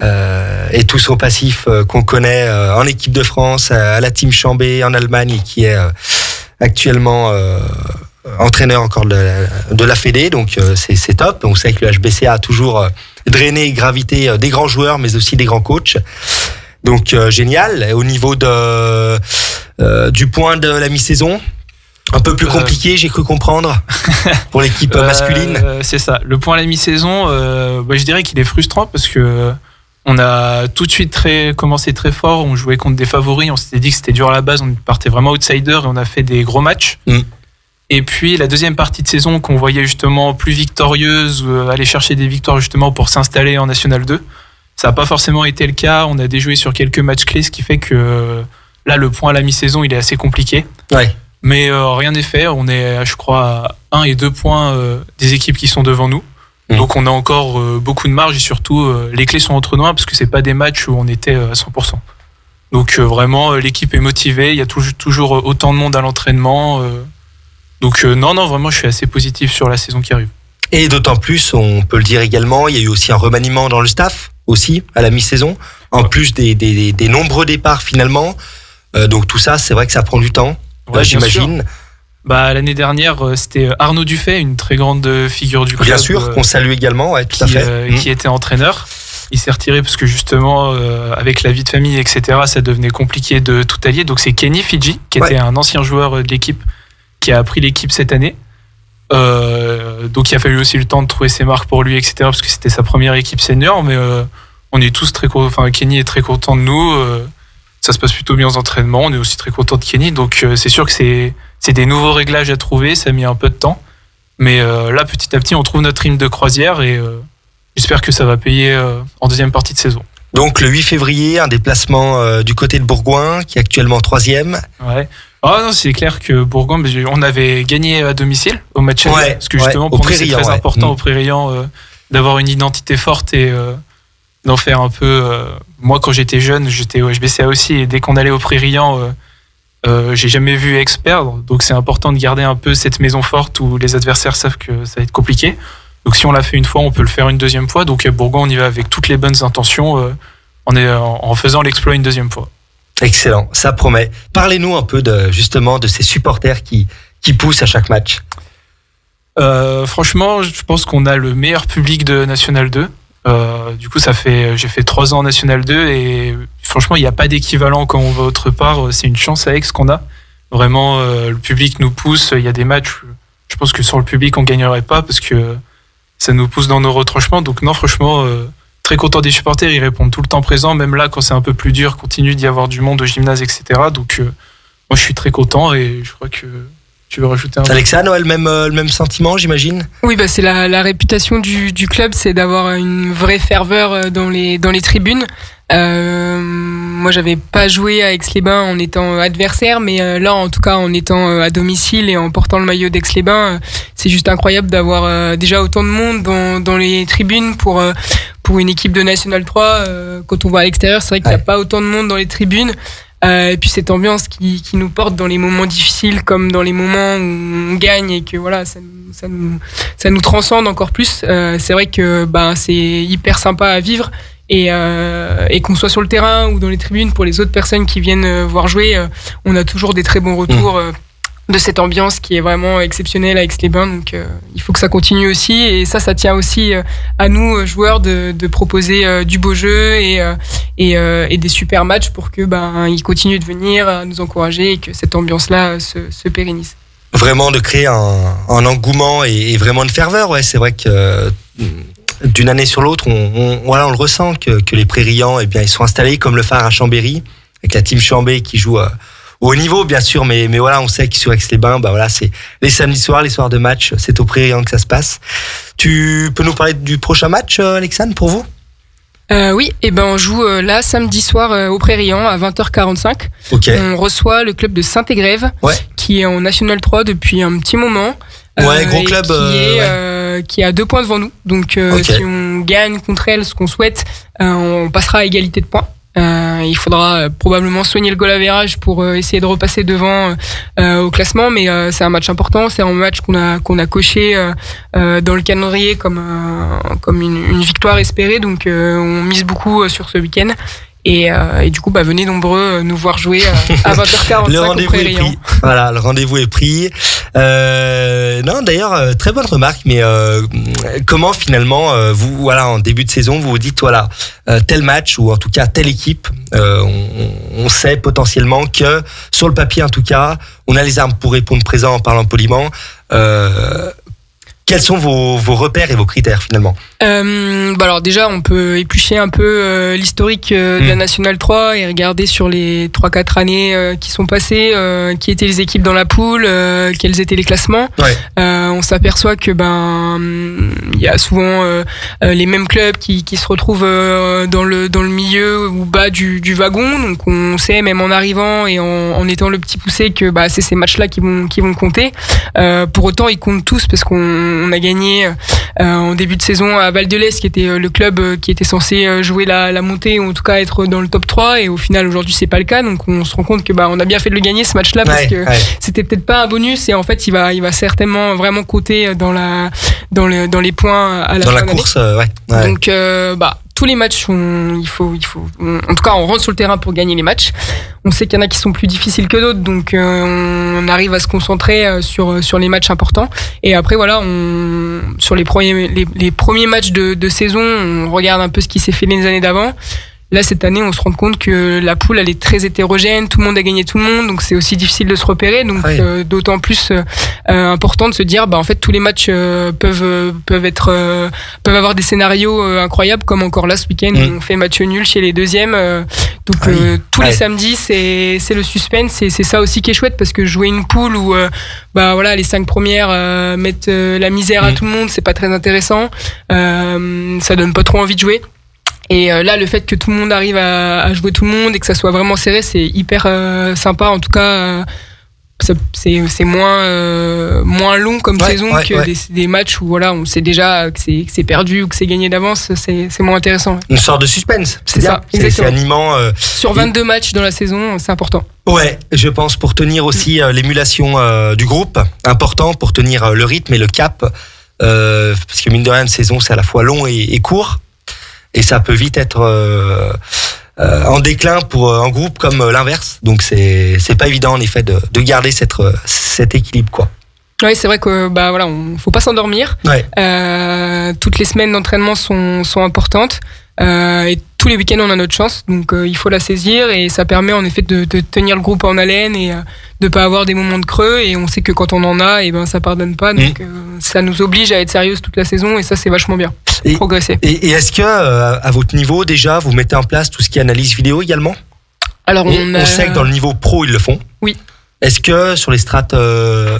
et tout son passif qu'on connaît en équipe de France, à la Team Chambé en Allemagne, et qui est actuellement entraîneur encore de la Fédé, donc c'est top. On sait que le HBCA a toujours drainé et gravité des grands joueurs, mais aussi des grands coachs. Donc génial. Et au niveau du point de la mi-saison, un peu plus compliqué, j'ai cru comprendre, pour l'équipe masculine. C'est ça. Le point à la mi-saison, je dirais qu'il est frustrant parce que on a tout de suite commencé très fort. On jouait contre des favoris. On s'était dit que c'était dur à la base. On partait vraiment outsider et on a fait des gros matchs. Et puis la deuxième partie de saison qu'on voyait justement plus victorieuse, aller chercher des victoires justement pour s'installer en National 2. Ça n'a pas forcément été le cas. On a déjoué sur quelques matchs clés, ce qui fait que là, le point à la mi-saison, il est assez compliqué. Ouais. Mais rien n'est fait. On est, je crois, à 1 et 2 points des équipes qui sont devant nous. Donc on a encore beaucoup de marge et surtout les clés sont entre nous parce que c'est pas des matchs où on était à 100%. Donc vraiment l'équipe est motivée. Il y a toujours autant de monde à l'entraînement. Donc non, vraiment, je suis assez positif sur la saison qui arrive. Et d'autant plus, on peut le dire également, il y a eu aussi un remaniement dans le staff, aussi, à la mi-saison, en plus des nombreux départs finalement. Donc tout ça, c'est vrai que ça prend du temps, j'imagine. L'année dernière, c'était Arnaud Dufay, une très grande figure du club. Bien sûr, qu'on salue également, tout à fait. Qui était entraîneur. Il s'est retiré parce que justement, avec la vie de famille, etc., ça devenait compliqué de tout allier. Donc c'est Kenny Fidji, qui était un ancien joueur de l'équipe, qui a pris l'équipe cette année. Donc il a fallu aussi le temps de trouver ses marques pour lui, etc., parce que c'était sa première équipe senior, mais on est tous très contents. Enfin, Kenny est très content de nous. Ça se passe plutôt bien aux entraînements. On est aussi très content de Kenny. Donc c'est sûr que c'est des nouveaux réglages à trouver. Ça a mis un peu de temps, mais là petit à petit on trouve notre rythme de croisière et j'espère que ça va payer en deuxième partie de saison. Donc le 8 février, un déplacement du côté de Bourgoin, qui est actuellement 3e. Ouais. Non, c'est clair que Bourgoin, on avait gagné à domicile au match aller, parce que justement pour nous c'est très important au Prairie-Riant d'avoir une identité forte et d'en faire un peu. Moi quand j'étais jeune, j'étais au HBCA aussi, et dès qu'on allait au Prairie-Riant, j'ai jamais vu Aix perdre, donc c'est important de garder un peu cette maison forte où les adversaires savent que ça va être compliqué. Donc si on l'a fait une fois, on peut le faire une deuxième fois. Donc à Bourgoin, on y va avec toutes les bonnes intentions, en faisant l'exploit une deuxième fois. Excellent, ça promet. Parlez-nous un peu justement de ces supporters qui poussent à chaque match. Franchement, je pense qu'on a le meilleur public de National 2. Du coup, j'ai fait 3 ans en National 2 et franchement, il n'y a pas d'équivalent quand on va autre part. C'est une chance à Aix qu'on a. Vraiment, le public nous pousse. Il y a des matchs, je pense que sans le public, on ne gagnerait pas parce que ça nous pousse dans nos retranchements. Donc non, franchement, très content des supporters. Ils répondent tout le temps présents. Même là, quand c'est un peu plus dur, continue d'y avoir du monde au gymnase, etc. Donc moi, je suis très content et je crois que tu veux rajouter un... Alexandre, le même sentiment, j'imagine? Oui, c'est la réputation du club, c'est d'avoir une vraie ferveur dans les tribunes. Moi, j'avais pas joué à Aix-les-Bains en étant adversaire, mais là, en tout cas, en étant à domicile et en portant le maillot d'Aix-les-Bains, c'est juste incroyable d'avoir déjà autant de monde dans les tribunes pour une équipe de National 3. Quand on va à l'extérieur, c'est vrai qu'il n'y a pas autant de monde dans les tribunes. Et puis cette ambiance qui nous porte dans les moments difficiles comme dans les moments où on gagne et que voilà, ça nous transcende encore plus. C'est vrai que c'est hyper sympa à vivre et qu'on soit sur le terrain ou dans les tribunes, pour les autres personnes qui viennent voir jouer, on a toujours des très bons retours de cette ambiance qui est vraiment exceptionnelle à Aix-les-Bains. Donc il faut que ça continue aussi, et ça tient aussi à nous joueurs de proposer du beau jeu et des super matchs pour que ils continuent de venir nous encourager et que cette ambiance-là se pérennise. Vraiment de créer un engouement et vraiment de ferveur. Ouais, c'est vrai que d'une année sur l'autre, on le ressent que les Prairians, ils sont installés comme le phare à Chambéry, avec la team Chambé qui joue au haut niveau, bien sûr, mais voilà, on sait que sur Aix-les-Bains, c'est les samedis soirs, les soirs de match, c'est au Prairian que ça se passe. Tu peux nous parler du prochain match, Alexandre, pour vous? Oui, on joue là samedi soir au Prairian à 20h45. Okay. On reçoit le club de Saint-Égrève, qui est en National 3 depuis un petit moment. Gros club. qui est à 2 points devant nous. Donc si on gagne contre elle, ce qu'on souhaite, on passera à égalité de points. Il faudra probablement soigner le goal average pour essayer de repasser devant au classement, mais c'est un match important, c'est un match qu'on a coché dans le calendrier comme une victoire espérée, donc on mise beaucoup sur ce week-end. Et du coup, venez nombreux nous voir jouer à 20h45 le rendez-vous est pris. Voilà, le rendez-vous est pris. Non, d'ailleurs, très bonne remarque. Mais comment finalement, vous, voilà, en début de saison, vous vous dites, voilà, tel match ou en tout cas telle équipe, on sait potentiellement que sur le papier, en tout cas, on a les armes pour répondre présent en parlant poliment. Quels sont vos repères et vos critères finalement? Alors déjà, on peut éplucher un peu l'historique de la Nationale 3 et regarder sur les 3-4 années qui sont passées, qui étaient les équipes dans la poule, quels étaient les classements. Ouais. On s'aperçoit que il y a souvent les mêmes clubs qui se retrouvent dans le milieu ou bas du wagon. Donc on sait même en arrivant et en étant le petit poussé que c'est ces matchs-là qui vont compter. Pour autant, ils comptent tous parce qu'on a gagné en début de saison à Val-de-Lez, qui était le club qui était censé jouer la montée ou en tout cas être dans le top 3, et au final aujourd'hui c'est pas le cas, donc on se rend compte que on a bien fait de le gagner ce match-là parce que c'était peut-être pas un bonus, et en fait il va certainement vraiment compter dans les points à la fin de l'année. Course. Donc tous les matchs, il faut en tout cas on rentre sur le terrain pour gagner les matchs. On sait qu'il y en a qui sont plus difficiles que d'autres, donc on arrive à se concentrer sur les matchs importants. Et après voilà, sur les premiers matchs de saison, on regarde un peu ce qui s'est fait les années d'avant. Là, cette année, on se rend compte que la poule, elle est très hétérogène. Tout le monde a gagné tout le monde, donc c'est aussi difficile de se repérer. Donc, d'autant plus important de se dire, en fait, tous les matchs peuvent avoir des scénarios incroyables, comme encore là ce week-end, où on fait match nul chez les deuxièmes. Tous les samedis, c'est le suspense. Et c'est ça aussi qui est chouette, parce que jouer une poule où les 5 premières mettent la misère à tout le monde, c'est pas très intéressant. Ça donne pas trop envie de jouer. Et là, le fait que tout le monde arrive à jouer tout le monde et que ça soit vraiment serré, c'est hyper sympa. En tout cas, c'est moins long comme saison que des matchs où on sait déjà que c'est perdu ou que c'est gagné d'avance. C'est moins intéressant. Une sorte de suspense. C'est ça, c'est animant. Sur 22 matchs dans la saison, c'est important. Ouais, je pense pour tenir aussi l'émulation du groupe, important pour tenir le rythme et le cap, parce que mine de rien, une saison c'est à la fois long et court. Et ça peut vite être en déclin pour un groupe comme l'inverse. Donc c'est pas évident en effet de garder cet équilibre, quoi. Oui, c'est vrai que faut pas s'endormir. Toutes les semaines d'entraînement sont importantes. Et tous les week-ends on a notre chance, donc il faut la saisir, et ça permet en effet de tenir le groupe en haleine et de pas avoir des moments de creux, et on sait que quand on en a, ça pardonne pas, donc ça nous oblige à être sérieuse toute la saison, et ça c'est vachement bien. Progresser. Et est-ce que à votre niveau déjà vous mettez en place tout ce qui est analyse vidéo également? Alors on sait que dans le niveau pro ils le font. Oui. Est-ce que sur les strates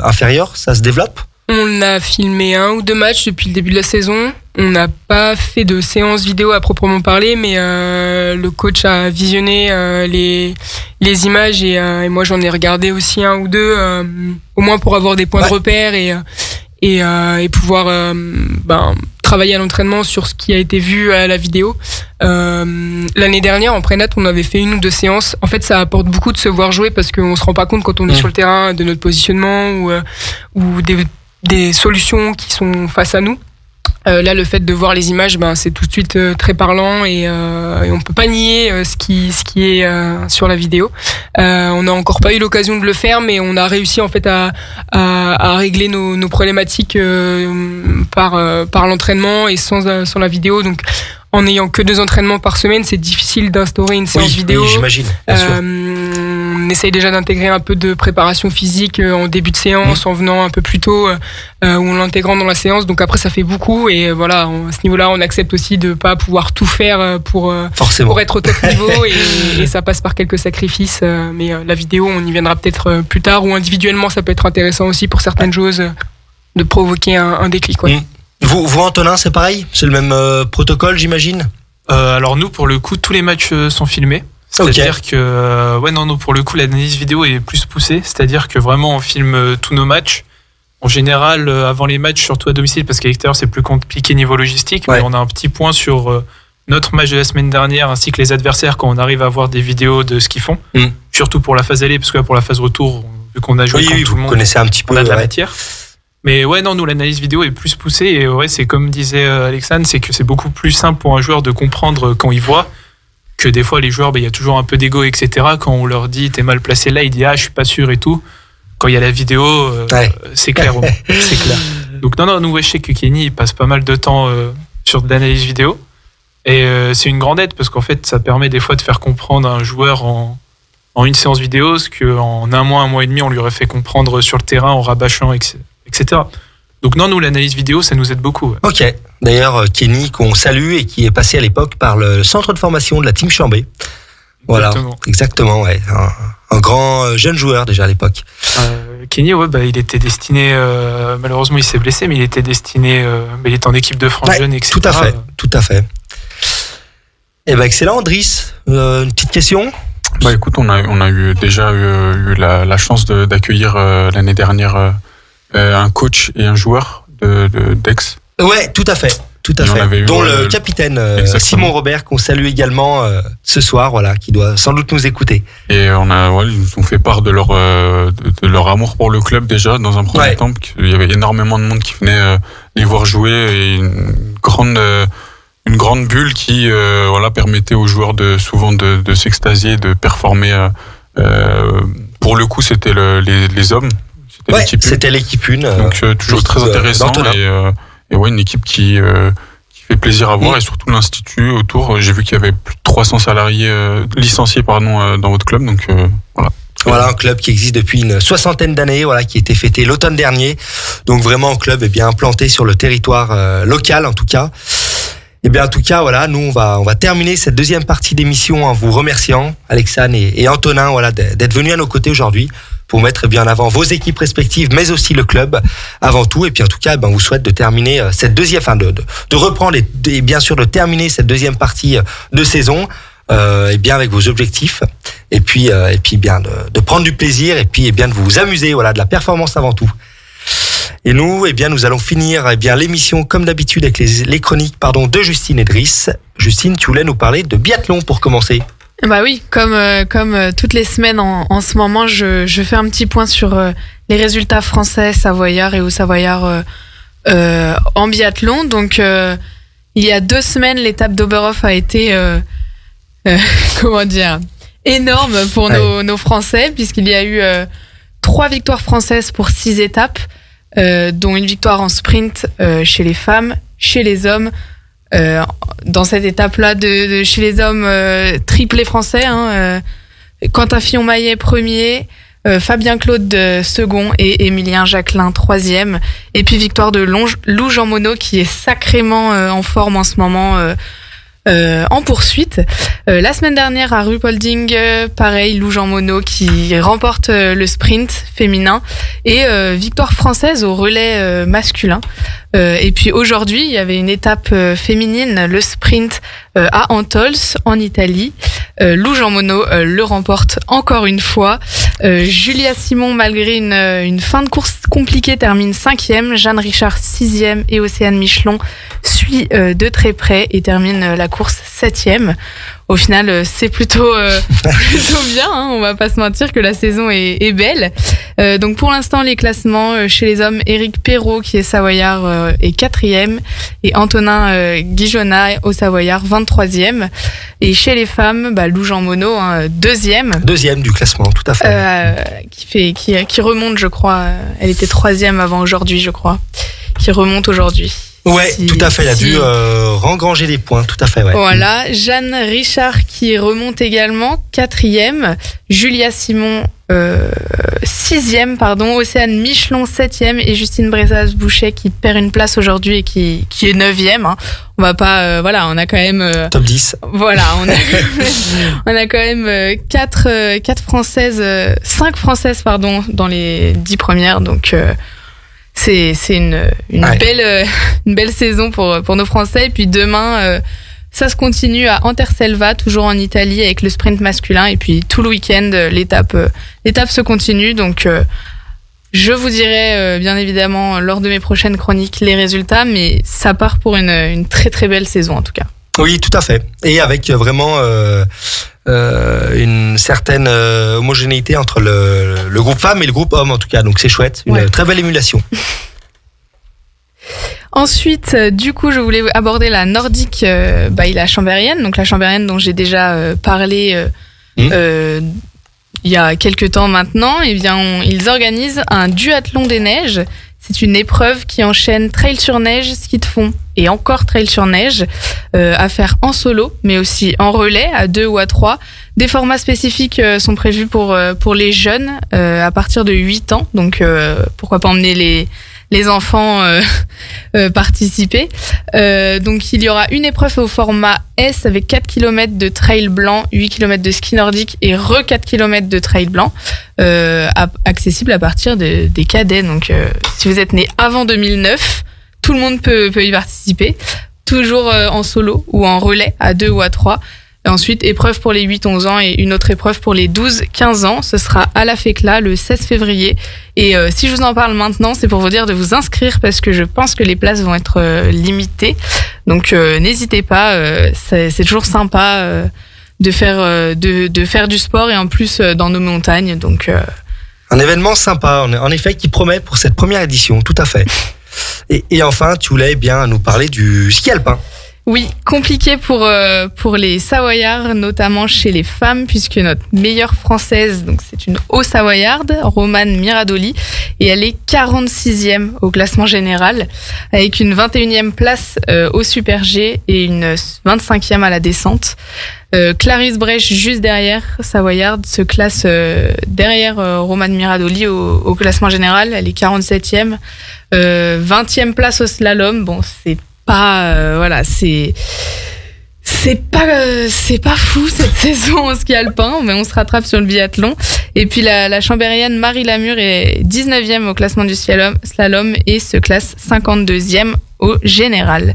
inférieures ça se développe? On a filmé 1 ou 2 matchs depuis le début de la saison. On n'a pas fait de séance vidéo à proprement parler, mais le coach a visionné les images, et moi j'en ai regardé aussi 1 ou 2, au moins pour avoir des points de repère et pouvoir travailler à l'entraînement sur ce qui a été vu à la vidéo. L'année dernière en prénat, on avait fait 1 ou 2 séances. En fait, ça apporte beaucoup de se voir jouer, parce qu'on se rend pas compte quand on est sur le terrain de notre positionnement ou des solutions qui sont face à nous. Là, le fait de voir les images, c'est tout de suite très parlant, et on peut pas nier ce qui est sur la vidéo. On n'a encore pas eu l'occasion de le faire, mais on a réussi en fait à régler nos problématiques par l'entremain et sans la vidéo. Donc, en n'ayant que 2 entraînements par semaine, c'est difficile d'instaurer une séance vidéo. Oui, j'imagine. Bien sûr. On essaye déjà d'intégrer un peu de préparation physique en début de séance, en venant un peu plus tôt, ou en l'intégrant dans la séance. Donc après, ça fait beaucoup, et voilà, à ce niveau-là, on accepte aussi de pas pouvoir tout faire pour être au top niveau, et ça passe par quelques sacrifices. Mais la vidéo, on y viendra peut-être plus tard, ou individuellement, ça peut être intéressant aussi pour certaines choses de provoquer un déclic. Ouais. Vous, Antonin, c'est pareil? C'est le même protocole, j'imagine? Alors nous, pour le coup, tous les matchs sont filmés. C'est-à-dire que, pour le coup, l'analyse vidéo est plus poussée. C'est-à-dire que vraiment, on filme tous nos matchs. En général, avant les matchs, surtout à domicile, parce qu'à l'extérieur, c'est plus compliqué niveau logistique, mais on a un petit point sur notre match de la semaine dernière, ainsi que les adversaires, quand on arrive à voir des vidéos de ce qu'ils font. Surtout pour la phase aller, parce que là, pour la phase retour, vu qu'on a joué contre tout le monde, connaissez un petit peu, on a de la matière. Mais ouais, non, nous, l'analyse vidéo est plus poussée, et ouais, c'est comme disait Alexandre, c'est que c'est beaucoup plus simple pour un joueur de comprendre quand il voit, que des fois, les joueurs, il y a toujours un peu d'ego, etc. Quand on leur dit, t'es mal placé là, il dit, je suis pas sûr et tout. Quand il y a la vidéo, c'est clair. C'est clair. Donc non, nous, je sais que Kenny, il passe pas mal de temps sur de l'analyse vidéo. Et c'est une grande aide, parce qu'en fait, ça permet des fois de faire comprendre un joueur en une séance vidéo ce qu'en un mois et demi, on lui aurait fait comprendre sur le terrain en rabâchant, etc. Donc non, nous, l'analyse vidéo, ça nous aide beaucoup. Ouais. Ok. D'ailleurs, Kenny, qu'on salue et qui est passé à l'époque par le centre de formation de la Team Chambé. Voilà, exactement, ouais. Un grand jeune joueur déjà à l'époque. Kenny, il était destiné, malheureusement il s'est blessé, mais il était destiné, il était en équipe de France jeune, etc. Tout à fait. Eh ben excellent, Driss. Une petite question. Écoute, on a déjà eu la chance d'accueillir l'année dernière un coach et un joueur d'Aix. Ouais, tout à fait. Dont le capitaine Simon Robert, qu'on salue également ce soir, qui doit sans doute nous écouter. Et ils nous ont fait part de leur amour pour le club déjà dans un premier temps. Il y avait énormément de monde qui venait les voir jouer, et une grande bulle qui permettait aux joueurs de s'extasier, de performer. Pour le coup, c'était les hommes. C'était l'équipe 1. Donc toujours très intéressant, et une équipe qui fait plaisir à voir, et surtout l'institut autour. J'ai vu qu'il y avait plus de 300 salariés licenciés dans votre club, donc voilà. Voilà, un club qui existe depuis une 60aine d'années, qui a été fêté l'automne dernier. Donc vraiment un club bien implanté sur le territoire local en tout cas. Et bien en tout cas, nous on va terminer cette deuxième partie d'émission en vous remerciant, Alexandre et Antonin, d'être venus à nos côtés aujourd'hui pour mettre bien en avant vos équipes respectives, mais aussi le club avant tout. Et puis en tout cas, on vous souhaite de terminer cette deuxième, de reprendre et bien sûr de terminer cette deuxième partie de saison et bien avec vos objectifs. Et puis bien de prendre du plaisir, et puis bien de vous amuser, de la performance avant tout. Et nous, nous allons finir l'émission comme d'habitude avec les chroniques de Justine et Driss. Justine, tu voulais nous parler de biathlon pour commencer. Bah oui, comme toutes les semaines en ce moment, je fais un petit point sur les résultats français, savoyards et haut-savoyards en biathlon. Donc, il y a 2 semaines, l'étape d'Oberhof a été énorme pour nos Français, puisqu'il y a eu 3 victoires françaises pour 6 étapes, dont une victoire en sprint chez les femmes, chez les hommes. Dans cette étape-là chez les hommes, triplé français, Quentin Fillon-Maillet premier, Fabien Claude second et Émilien Jacquelin troisième. Et puis victoire de Lou Jean Monod, qui est sacrément en forme en ce moment, en poursuite. La semaine dernière à Ruhpolding, pareil, Lou Jean Monod qui remporte le sprint féminin, et victoire française au relais masculin. Et puis aujourd'hui, il y avait une étape féminine, le sprint à Antols en Italie. Lou Jean Monod le remporte encore une fois. Julia Simon, malgré une fin de course compliquée, termine 5e. Jeanne Richard 6e, et Océane Michelon suit de très près et termine la course 7e. Au final, c'est plutôt bien, on va pas se mentir que la saison est belle. Donc pour l'instant, les classements chez les hommes, Éric Perrault, qui est savoyard, est 4e, et Antonin Guijonat au savoyard 23e. Et chez les femmes, Lou Jean Monod, 2e. 2e du classement, tout à fait. Qui remonte, je crois. Elle était 3e avant aujourd'hui, je crois. Qui remonte aujourd'hui. Ouais, tout à fait. Il a dû rengranger des points, tout à fait. Ouais. Voilà, Jeanne Richard qui remonte également, 4e. Julia Simon, 6e, Océane Michelon, 7e, et Justine Bressas-Boucher qui perd une place aujourd'hui et qui est 9e. On va pas, on a quand même top 10. Voilà, on a quand même 5 françaises, dans les 10 premières. Donc c'est une belle saison pour nos Français. Et puis demain, ça se continue à Anterselva, toujours en Italie, avec le sprint masculin. Et puis tout le week-end, l'étape se continue. Donc Je vous dirai bien évidemment lors de mes prochaines chroniques les résultats, mais ça part pour une très très belle saison en tout cas. Oui, tout à fait. Et avec vraiment une certaine homogénéité entre le groupe femmes et le groupe hommes en tout cas. Donc c'est chouette, une très belle émulation. Ensuite, du coup, je voulais aborder la nordique et la chambérienne. Donc la chambérienne dont j'ai déjà parlé il y a quelques temps maintenant. Eh bien, ils organisent un duathlon des neiges. C'est une épreuve qui enchaîne trail sur neige, ski de fond et encore trail sur neige à faire en solo, mais aussi en relais à 2 ou à 3. Des formats spécifiques sont prévus pour les jeunes à partir de 8 ans. Donc pourquoi pas emmener les enfants participer. Donc il y aura une épreuve au format S avec 4 km de trail blanc, 8 km de ski nordique et 4 km de trail blanc, accessible à partir des cadets. Donc si vous êtes né avant 2009, tout le monde peut y participer, toujours en solo ou en relais à 2 ou à 3. Et ensuite, épreuve pour les 8-11 ans et une autre épreuve pour les 12-15 ans. Ce sera à la FECLA le 16 février. Et si je vous en parle maintenant, c'est pour vous dire de vous inscrire parce que je pense que les places vont être limitées. Donc n'hésitez pas, c'est toujours sympa de faire du sport et en plus dans nos montagnes. Donc un événement sympa, en effet, qui promet pour cette première édition, tout à fait. Et enfin, tu voulais bien nous parler du ski alpin. Oui, compliqué pour les Savoyards, notamment chez les femmes, puisque notre meilleure française, donc c'est une Haut-Savoyarde, Romane Miradoli, et elle est 46e au classement général, avec une 21e place au Super G et une 25e à la descente. Clarisse Brèche, juste derrière, Savoyarde, se classe derrière Romane Miradoli au classement général. Elle est 47e, 20e place au slalom. Bon, c'est pas fou cette saison en ski alpin, mais on se rattrape sur le biathlon. Et puis la chambérienne Marie Lamure est 19e au classement du slalom et se classe 52e au général.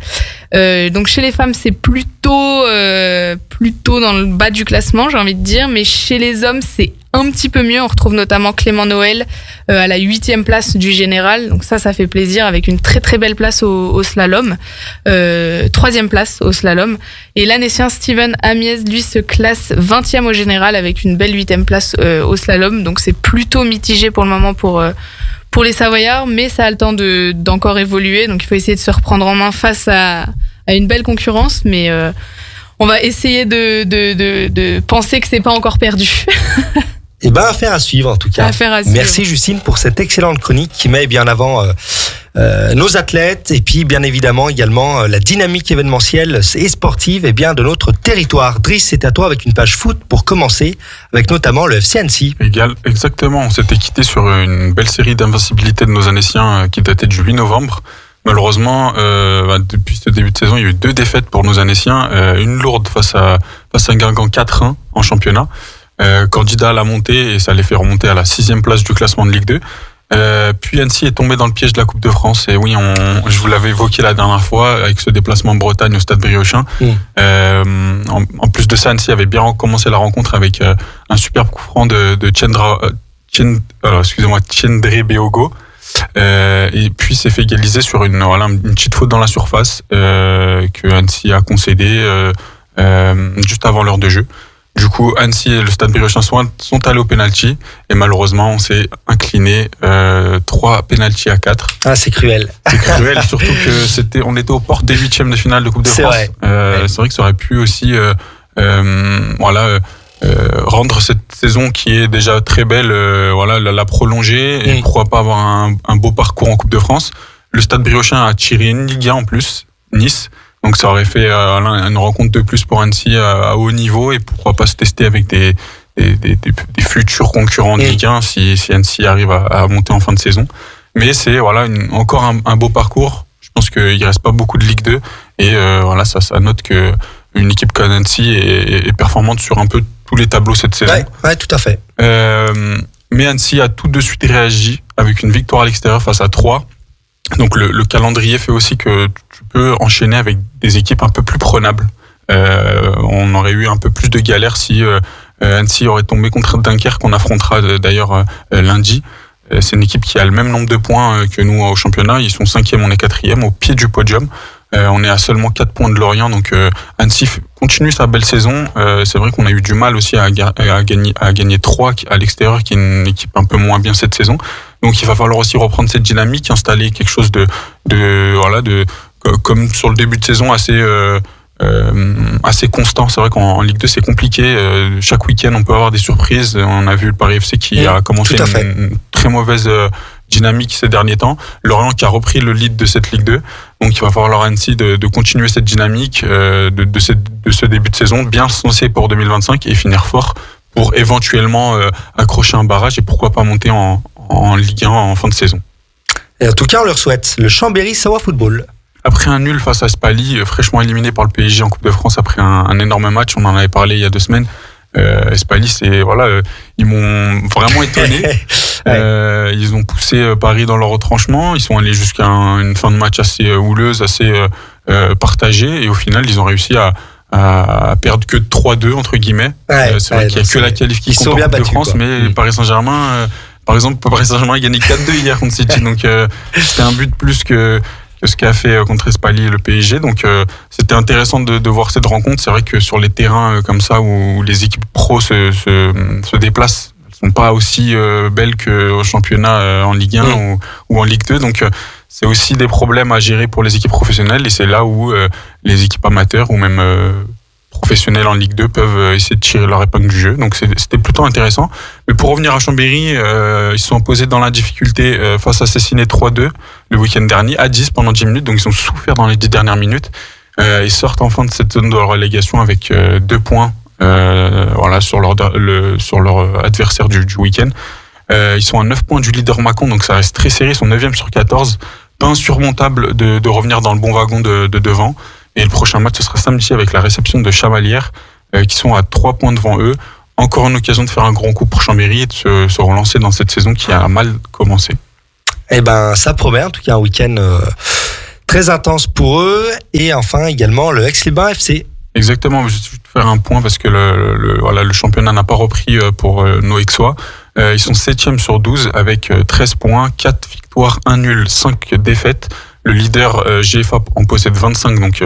Donc chez les femmes, c'est plutôt dans le bas du classement, j'ai envie de dire, mais chez les hommes, c'est un petit peu mieux. On retrouve notamment Clément Noël à la 8e place du général. Donc ça fait plaisir, avec une très très belle place au slalom. 3e place au slalom. Et l'Annécien Steven Amiez, lui, se classe 20e au général avec une belle 8e place au slalom. Donc c'est plutôt mitigé pour le moment pour les Savoyards, mais ça a le temps d'encore évoluer. Donc il faut essayer de se reprendre en main face à une belle concurrence. Mais on va essayer de penser que c'est pas encore perdu. Eh ben, affaire à suivre en tout cas. Merci Justine pour cette excellente chronique qui met bien en avant nos athlètes et puis bien évidemment également la dynamique événementielle et sportive de notre territoire. Driss, c'est à toi avec une page foot pour commencer, avec notamment le FC Annecy. Exactement, on s'était quitté sur une belle série d'invincibilité de nos Annéciens qui datait du 8 novembre. Malheureusement, depuis ce début de saison, il y a eu 2 défaites pour nos Annéciens, une lourde face à Guingamp 4-1 en championnat. Candidat à la montée et ça les fait remonter à la 6e place du classement de Ligue 2. Puis Annecy est tombé dans le piège de la Coupe de France et oui, je vous l'avais évoqué la dernière fois avec ce déplacement en Bretagne au Stade Briochin. En plus de ça, Annecy avait bien commencé la rencontre avec un superbe coup franc de Tchendré Beogo. Et puis s'est fait égaliser sur une petite faute dans la surface que Annecy a concédé juste avant l'heure de jeu. Du coup, Annecy et le Stade Briochin sont allés au penalty et malheureusement, on s'est incliné 3 penalty à 4. Ah, c'est cruel. C'est cruel, surtout que on était aux portes des 8e de finale de Coupe de France. Vrai. C'est vrai que ça aurait pu aussi rendre cette saison qui est déjà très belle, la prolonger et pourquoi pas avoir un beau parcours en Coupe de France. Le Stade Briochin a tiré une Ligue 1 en plus, Nice. Donc ça aurait fait une rencontre de plus pour Annecy à haut niveau et pourquoi pas se tester avec des futurs concurrents de Ligue 1 si Annecy arrive à monter en fin de saison. Mais c'est encore un beau parcours. Je pense qu'il reste pas beaucoup de Ligue 2 et ça note que une équipe comme Annecy est performante sur un peu tous les tableaux cette saison. Ouais, tout à fait. Mais Annecy a tout de suite réagi avec une victoire à l'extérieur face à 3. Donc le calendrier fait aussi que tu peux enchaîner avec des équipes un peu plus prenables. On aurait eu un peu plus de galères si Annecy aurait tombé contre Dunkerque, qu'on affrontera d'ailleurs lundi. C'est une équipe qui a le même nombre de points que nous au championnat. Ils sont 5e, on est 4e, au pied du podium. On est à seulement 4 points de Lorient, donc Annecy continue sa belle saison. C'est vrai qu'on a eu du mal aussi à gagner 3 à l'extérieur, qui est une équipe un peu moins bien cette saison. Donc il va falloir aussi reprendre cette dynamique, installer quelque chose de comme sur le début de saison assez constant. C'est vrai qu'en Ligue 2 c'est compliqué. Chaque week-end on peut avoir des surprises. On a vu le Paris FC qui a commencé une très mauvaise dynamique ces derniers temps. Lorient qui a repris le lead de cette Ligue 2. Donc il va falloir à Annecy de continuer cette dynamique de ce début de saison, bien se lancer pour 2025 et finir fort pour éventuellement accrocher un barrage et pourquoi pas monter en Ligue 1 en fin de saison. Et en tout cas on leur souhaite le Chambéry Savoie Football. Après un nul face à Spally, fraîchement éliminé par le PSG en Coupe de France après un énorme match, on en avait parlé il y a 2 semaines. Spally, ils m'ont vraiment étonné. Ils ont poussé Paris dans leur retranchement. Ils sont allés jusqu'à une fin de match assez houleuse, assez partagée, et au final, ils ont réussi à perdre que 3-2 entre guillemets. C'est vrai qu'il n'y a que la qualif qui compte en Coupe de France, mais Paris Saint-Germain, par exemple, Paris Saint-Germain a gagné 4-2 hier contre City, donc c'était un but plus que ce qu'a fait contre Spally et le PSG. Donc c'était intéressant de voir cette rencontre. C'est vrai que sur les terrains comme ça où les équipes pro se déplacent, elles sont pas aussi belles qu'au championnat en Ligue 1 ou en Ligue 2. Donc c'est aussi des problèmes à gérer pour les équipes professionnelles, et c'est là où les équipes amateurs ou même professionnels en Ligue 2 peuvent essayer de tirer leur épingle du jeu. Donc c'était plutôt intéressant. Mais pour revenir à Chambéry, ils se sont imposés dans la difficulté face à Cessiné 3-2 le week-end dernier, à 10 pendant 10 minutes. Donc ils ont souffert dans les 10 dernières minutes. Ils sortent enfin de cette zone de relégation avec 2 points sur leur adversaire du week-end. Ils sont à 9 points du leader Mâcon, donc ça reste très serré. Ils sont 9e sur 14. Pas insurmontable de revenir dans le bon wagon de devant. Et le prochain match, ce sera samedi avec la réception de Chamalières, qui sont à 3 points devant eux. Encore une occasion de faire un grand coup pour Chambéry et de se relancer dans cette saison qui a mal commencé. Eh ben, ça promet, en tout cas un week-end très intense pour eux. Et enfin, également, le Aix-les-Bains FC. Exactement, je vais faire un point parce que le championnat n'a pas repris pour nos Aixois. Ils sont 7e sur 12 avec 13 points, 4 victoires, 1 nul, 5 défaites. Le leader GFA en possède 25, donc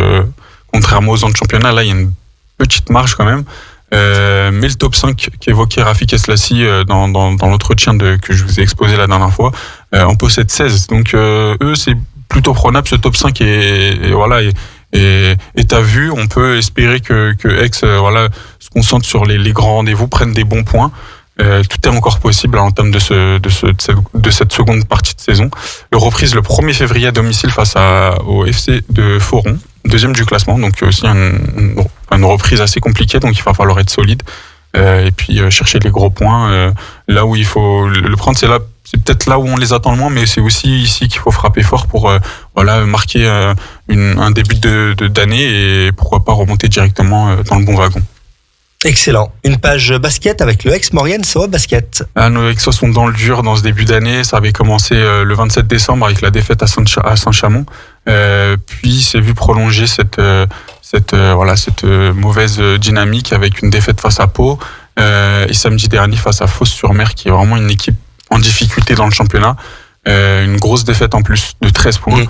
contrairement aux autres championnats, là il y a une petite marge quand même. Mais le top 5 qu'évoquait Rafik Eslassi dans l'entretien que je vous ai exposé la dernière fois, en possède 16. Donc eux c'est plutôt prenable, ce top 5 est à vue. On peut espérer que Aix se concentre sur les grands rendez-vous, prenne des bons points. Tout est encore possible en termes de cette seconde partie de saison. Le reprise le 1er février à domicile face au FC de Foron, 2e du classement, donc aussi une reprise assez compliquée, donc il va falloir être solide et puis chercher les gros points. Là où il faut le prendre, c'est peut-être là où on les attend le moins, mais c'est aussi ici qu'il faut frapper fort pour marquer un début d'année et pourquoi pas remonter directement dans le bon wagon. Excellent. Une page basket avec le Aix-Maurienne Savoie Basket. Nos Aixois sont dans le dur dans ce début d'année. Ça avait commencé le 27 décembre avec la défaite à Saint-Chamond. Puis s'est vu prolonger cette mauvaise dynamique avec une défaite face à Pau et samedi dernier face à Fos-sur-Mer, qui est vraiment une équipe en difficulté dans le championnat. Une grosse défaite en plus de 13 points.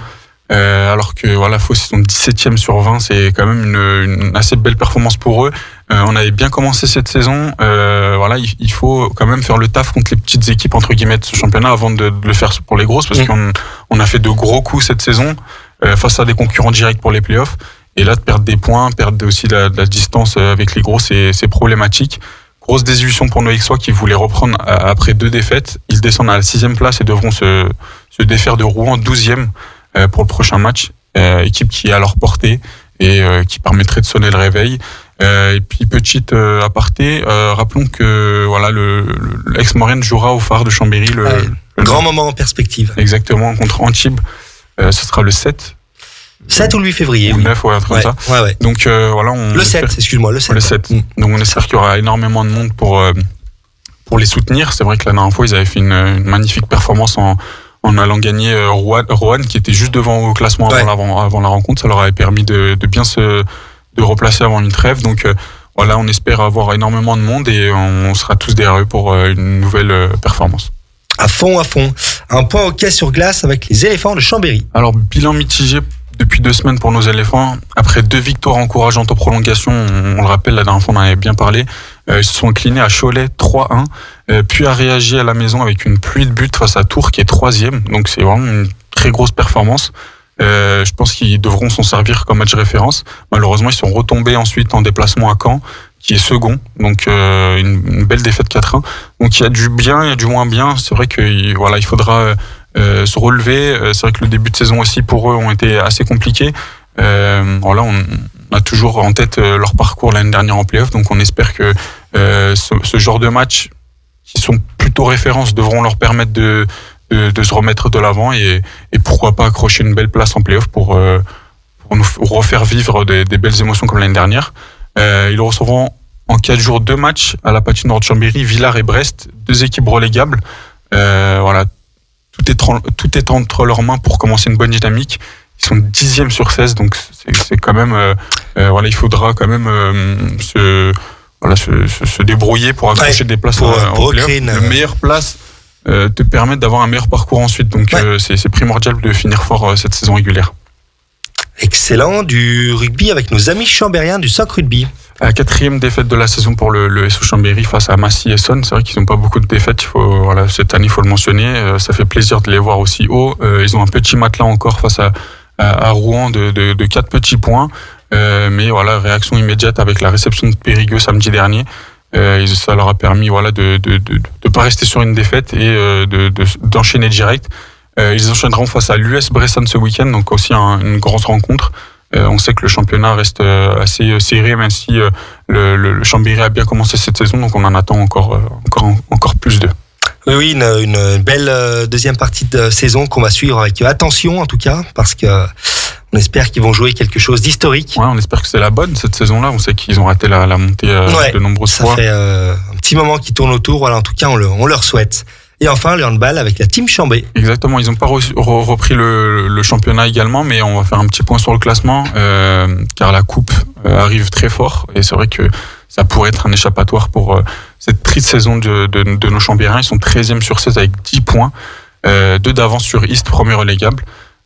Alors que Fos, ils sont 17e sur 20, c'est quand même une assez belle performance pour eux. On avait bien commencé cette saison. Il faut quand même faire le taf contre les petites équipes entre guillemets de ce championnat avant de le faire pour les grosses, parce qu'on a fait de gros coups cette saison face à des concurrents directs pour les playoffs. Et là, de perdre des points, perdre aussi de la distance avec les gros, c'est problématique. Grosse désillusion pour nos Aixois qui voulaient reprendre après 2 défaites. Ils descendent à la 6e place et devront se défaire de Rouen 12e. Pour le prochain match, équipe qui est à leur portée et qui permettrait de sonner le réveil. Et puis petite aparté, rappelons que le Aix-Maurienne jouera au Phare de Chambéry le grand moment en perspective. Exactement, contre Antibes. Ce sera le 7 ou le 8 février. Ou le 9, un truc comme ça. Ouais. Donc le 7, excuse-moi, le 7. Le 7. Donc on espère qu'il y aura énormément de monde pour les soutenir. C'est vrai que la dernière fois, ils avaient fait une magnifique performance en allant gagner Roanne, qui était juste devant au classement avant la rencontre. Ça leur avait permis de bien de replacer avant une trêve. Donc on espère avoir énormément de monde et on sera tous derrière eux pour une nouvelle performance. À fond. Un point hockey sur glace avec les éléphants de Chambéry. Alors, bilan mitigé depuis 2 semaines pour nos éléphants. Après 2 victoires encourageantes en prolongation, on le rappelle, la dernière fois on en avait bien parlé, ils se sont inclinés à Cholet 3-1, puis à Réagi à la maison avec une pluie de buts face à Tours qui est 3e. Donc c'est vraiment une très grosse performance. Je pense qu'ils devront s'en servir comme match référence. Malheureusement, ils sont retombés ensuite en déplacement à Caen, qui est second. Donc une belle défaite 4-1. Donc il y a du bien, il y a du moins bien. C'est vrai que voilà, il faudra se relever. C'est vrai que le début de saison aussi pour eux ont été assez compliqués. Voilà, on a toujours en tête leur parcours l'année dernière en play-off. Donc on espère que ce genre de match, qui sont plutôt références, devront leur permettre de se remettre de l'avant et pourquoi pas accrocher une belle place en play-off pour nous refaire vivre des belles émotions comme l'année dernière. Ils recevront en 4 jours 2 matchs à la patinoire de Chambéry, Villars et Brest, 2 équipes relégables. Voilà, tout est entre leurs mains pour commencer une bonne dynamique. Ils sont 10e sur 16, donc c'est quand même voilà, il faudra quand même se débrouiller pour accrocher des places pour en play-off. Le meilleure place te permettre d'avoir un meilleur parcours ensuite. Donc c'est primordial de finir fort cette saison régulière. Excellent. Du rugby avec nos amis chambériens du SOC Rugby. La 4e défaite de la saison pour le SO Chambéry face à Massy et Essonne. C'est vrai qu'ils n'ont pas beaucoup de défaites. Voilà, cette année, il faut le mentionner. Ça fait plaisir de les voir aussi haut. Ils ont un petit matelas encore face à Rouen de 4 petits points. Mais voilà, réaction immédiate avec la réception de Périgueux samedi dernier. Ça leur a permis voilà de pas rester sur une défaite et d'enchaîner direct. Ils enchaîneront face à l'US Bressan ce week-end, donc aussi une grosse rencontre. On sait que le championnat reste assez serré, même si le Chambéry a bien commencé cette saison, donc on en attend encore plus d'eux. Oui, une belle deuxième partie de saison qu'on va suivre avec attention en tout cas, parce que on espère qu'ils vont jouer quelque chose d'historique. Ouais, on espère que c'est la bonne cette saison-là. On sait qu'ils ont raté la montée de nombreuses fois. Ça fait un petit moment qu'ils tournent autour. Voilà, en tout cas, on leur souhaite. Et enfin, le handball avec la team Chambé. Exactement, ils n'ont pas repris le championnat également, mais on va faire un petit point sur le classement, car la coupe arrive très fort. Et c'est vrai que ça pourrait être un échappatoire pour cette triste saison de nos Chambériens. Ils sont 13e sur 16 avec 10 points, 2 d'avance sur East, premier relégable.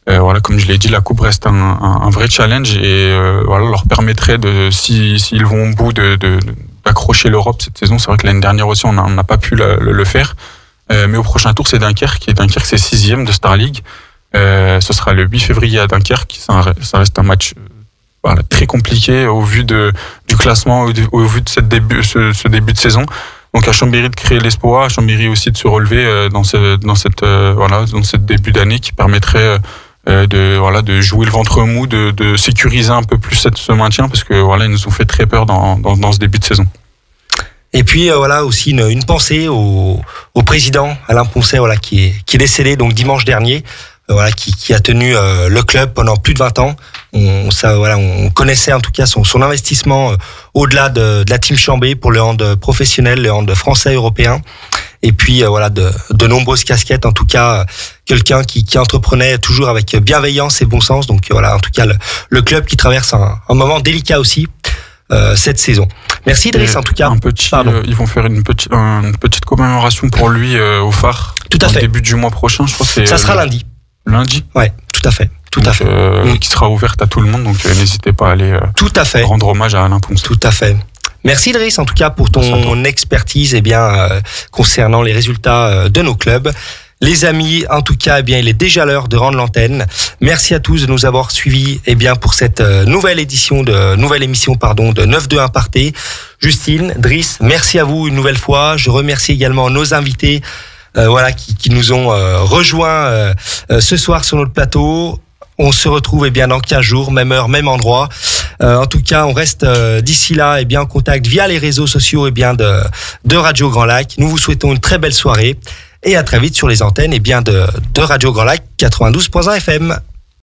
Voilà, comme je l'ai dit, la coupe reste un vrai challenge et voilà, leur permettrait s'ils vont au bout d'accrocher l'Europe cette saison. C'est vrai que l'année dernière aussi, on n'a pas pu le faire. Mais au prochain tour, c'est Dunkerque. Et Dunkerque, c'est 6e de Star League. Ce sera le 8 février à Dunkerque. Ça reste un match voilà, très compliqué au vu du classement, au vu de ce début de saison. Donc à Chambéry de créer l'espoir, à Chambéry aussi de se relever dans ce début d'année qui permettrait de jouer le ventre mou, de sécuriser un peu plus ce maintien, parce que voilà, ils nous ont fait très peur dans ce début de saison. Et puis voilà aussi une pensée au président Alain Poncet, voilà, qui est décédé donc dimanche dernier, voilà, qui a tenu le club pendant plus de 20 ans. On connaissait en tout cas son investissement au-delà de la team Chambé pour le hand professionnel, le hand français européen. Et puis voilà, de nombreuses casquettes, en tout cas quelqu'un qui entreprenait toujours avec bienveillance et bon sens. Donc voilà, en tout cas le club qui traverse un moment délicat aussi cette saison. Merci Driss, en tout cas. Ils vont faire une petite commémoration pour lui au phare. Tout à fait. Au début du mois prochain, je crois. Ça sera lundi. Lundi. Ouais, tout à fait. Qui sera ouverte à tout le monde, donc n'hésitez pas à aller tout à fait. Rendre hommage à Alain Poncet. Tout à fait. Merci Driss, en tout cas, pour ton expertise concernant les résultats de nos clubs. Les amis, en tout cas, il est déjà l'heure de rendre l'antenne. Merci à tous de nous avoir suivis pour cette nouvelle émission de 9-2-1 Partez. Justine, Driss, merci à vous une nouvelle fois. Je remercie également nos invités qui nous ont rejoints ce soir sur notre plateau. On se retrouve dans 15 jours, même heure, même endroit. En tout cas, on reste d'ici là en contact via les réseaux sociaux de Radio Grand Lac. Nous vous souhaitons une très belle soirée et à très vite sur les antennes de Radio Grand Lac 92.1 FM.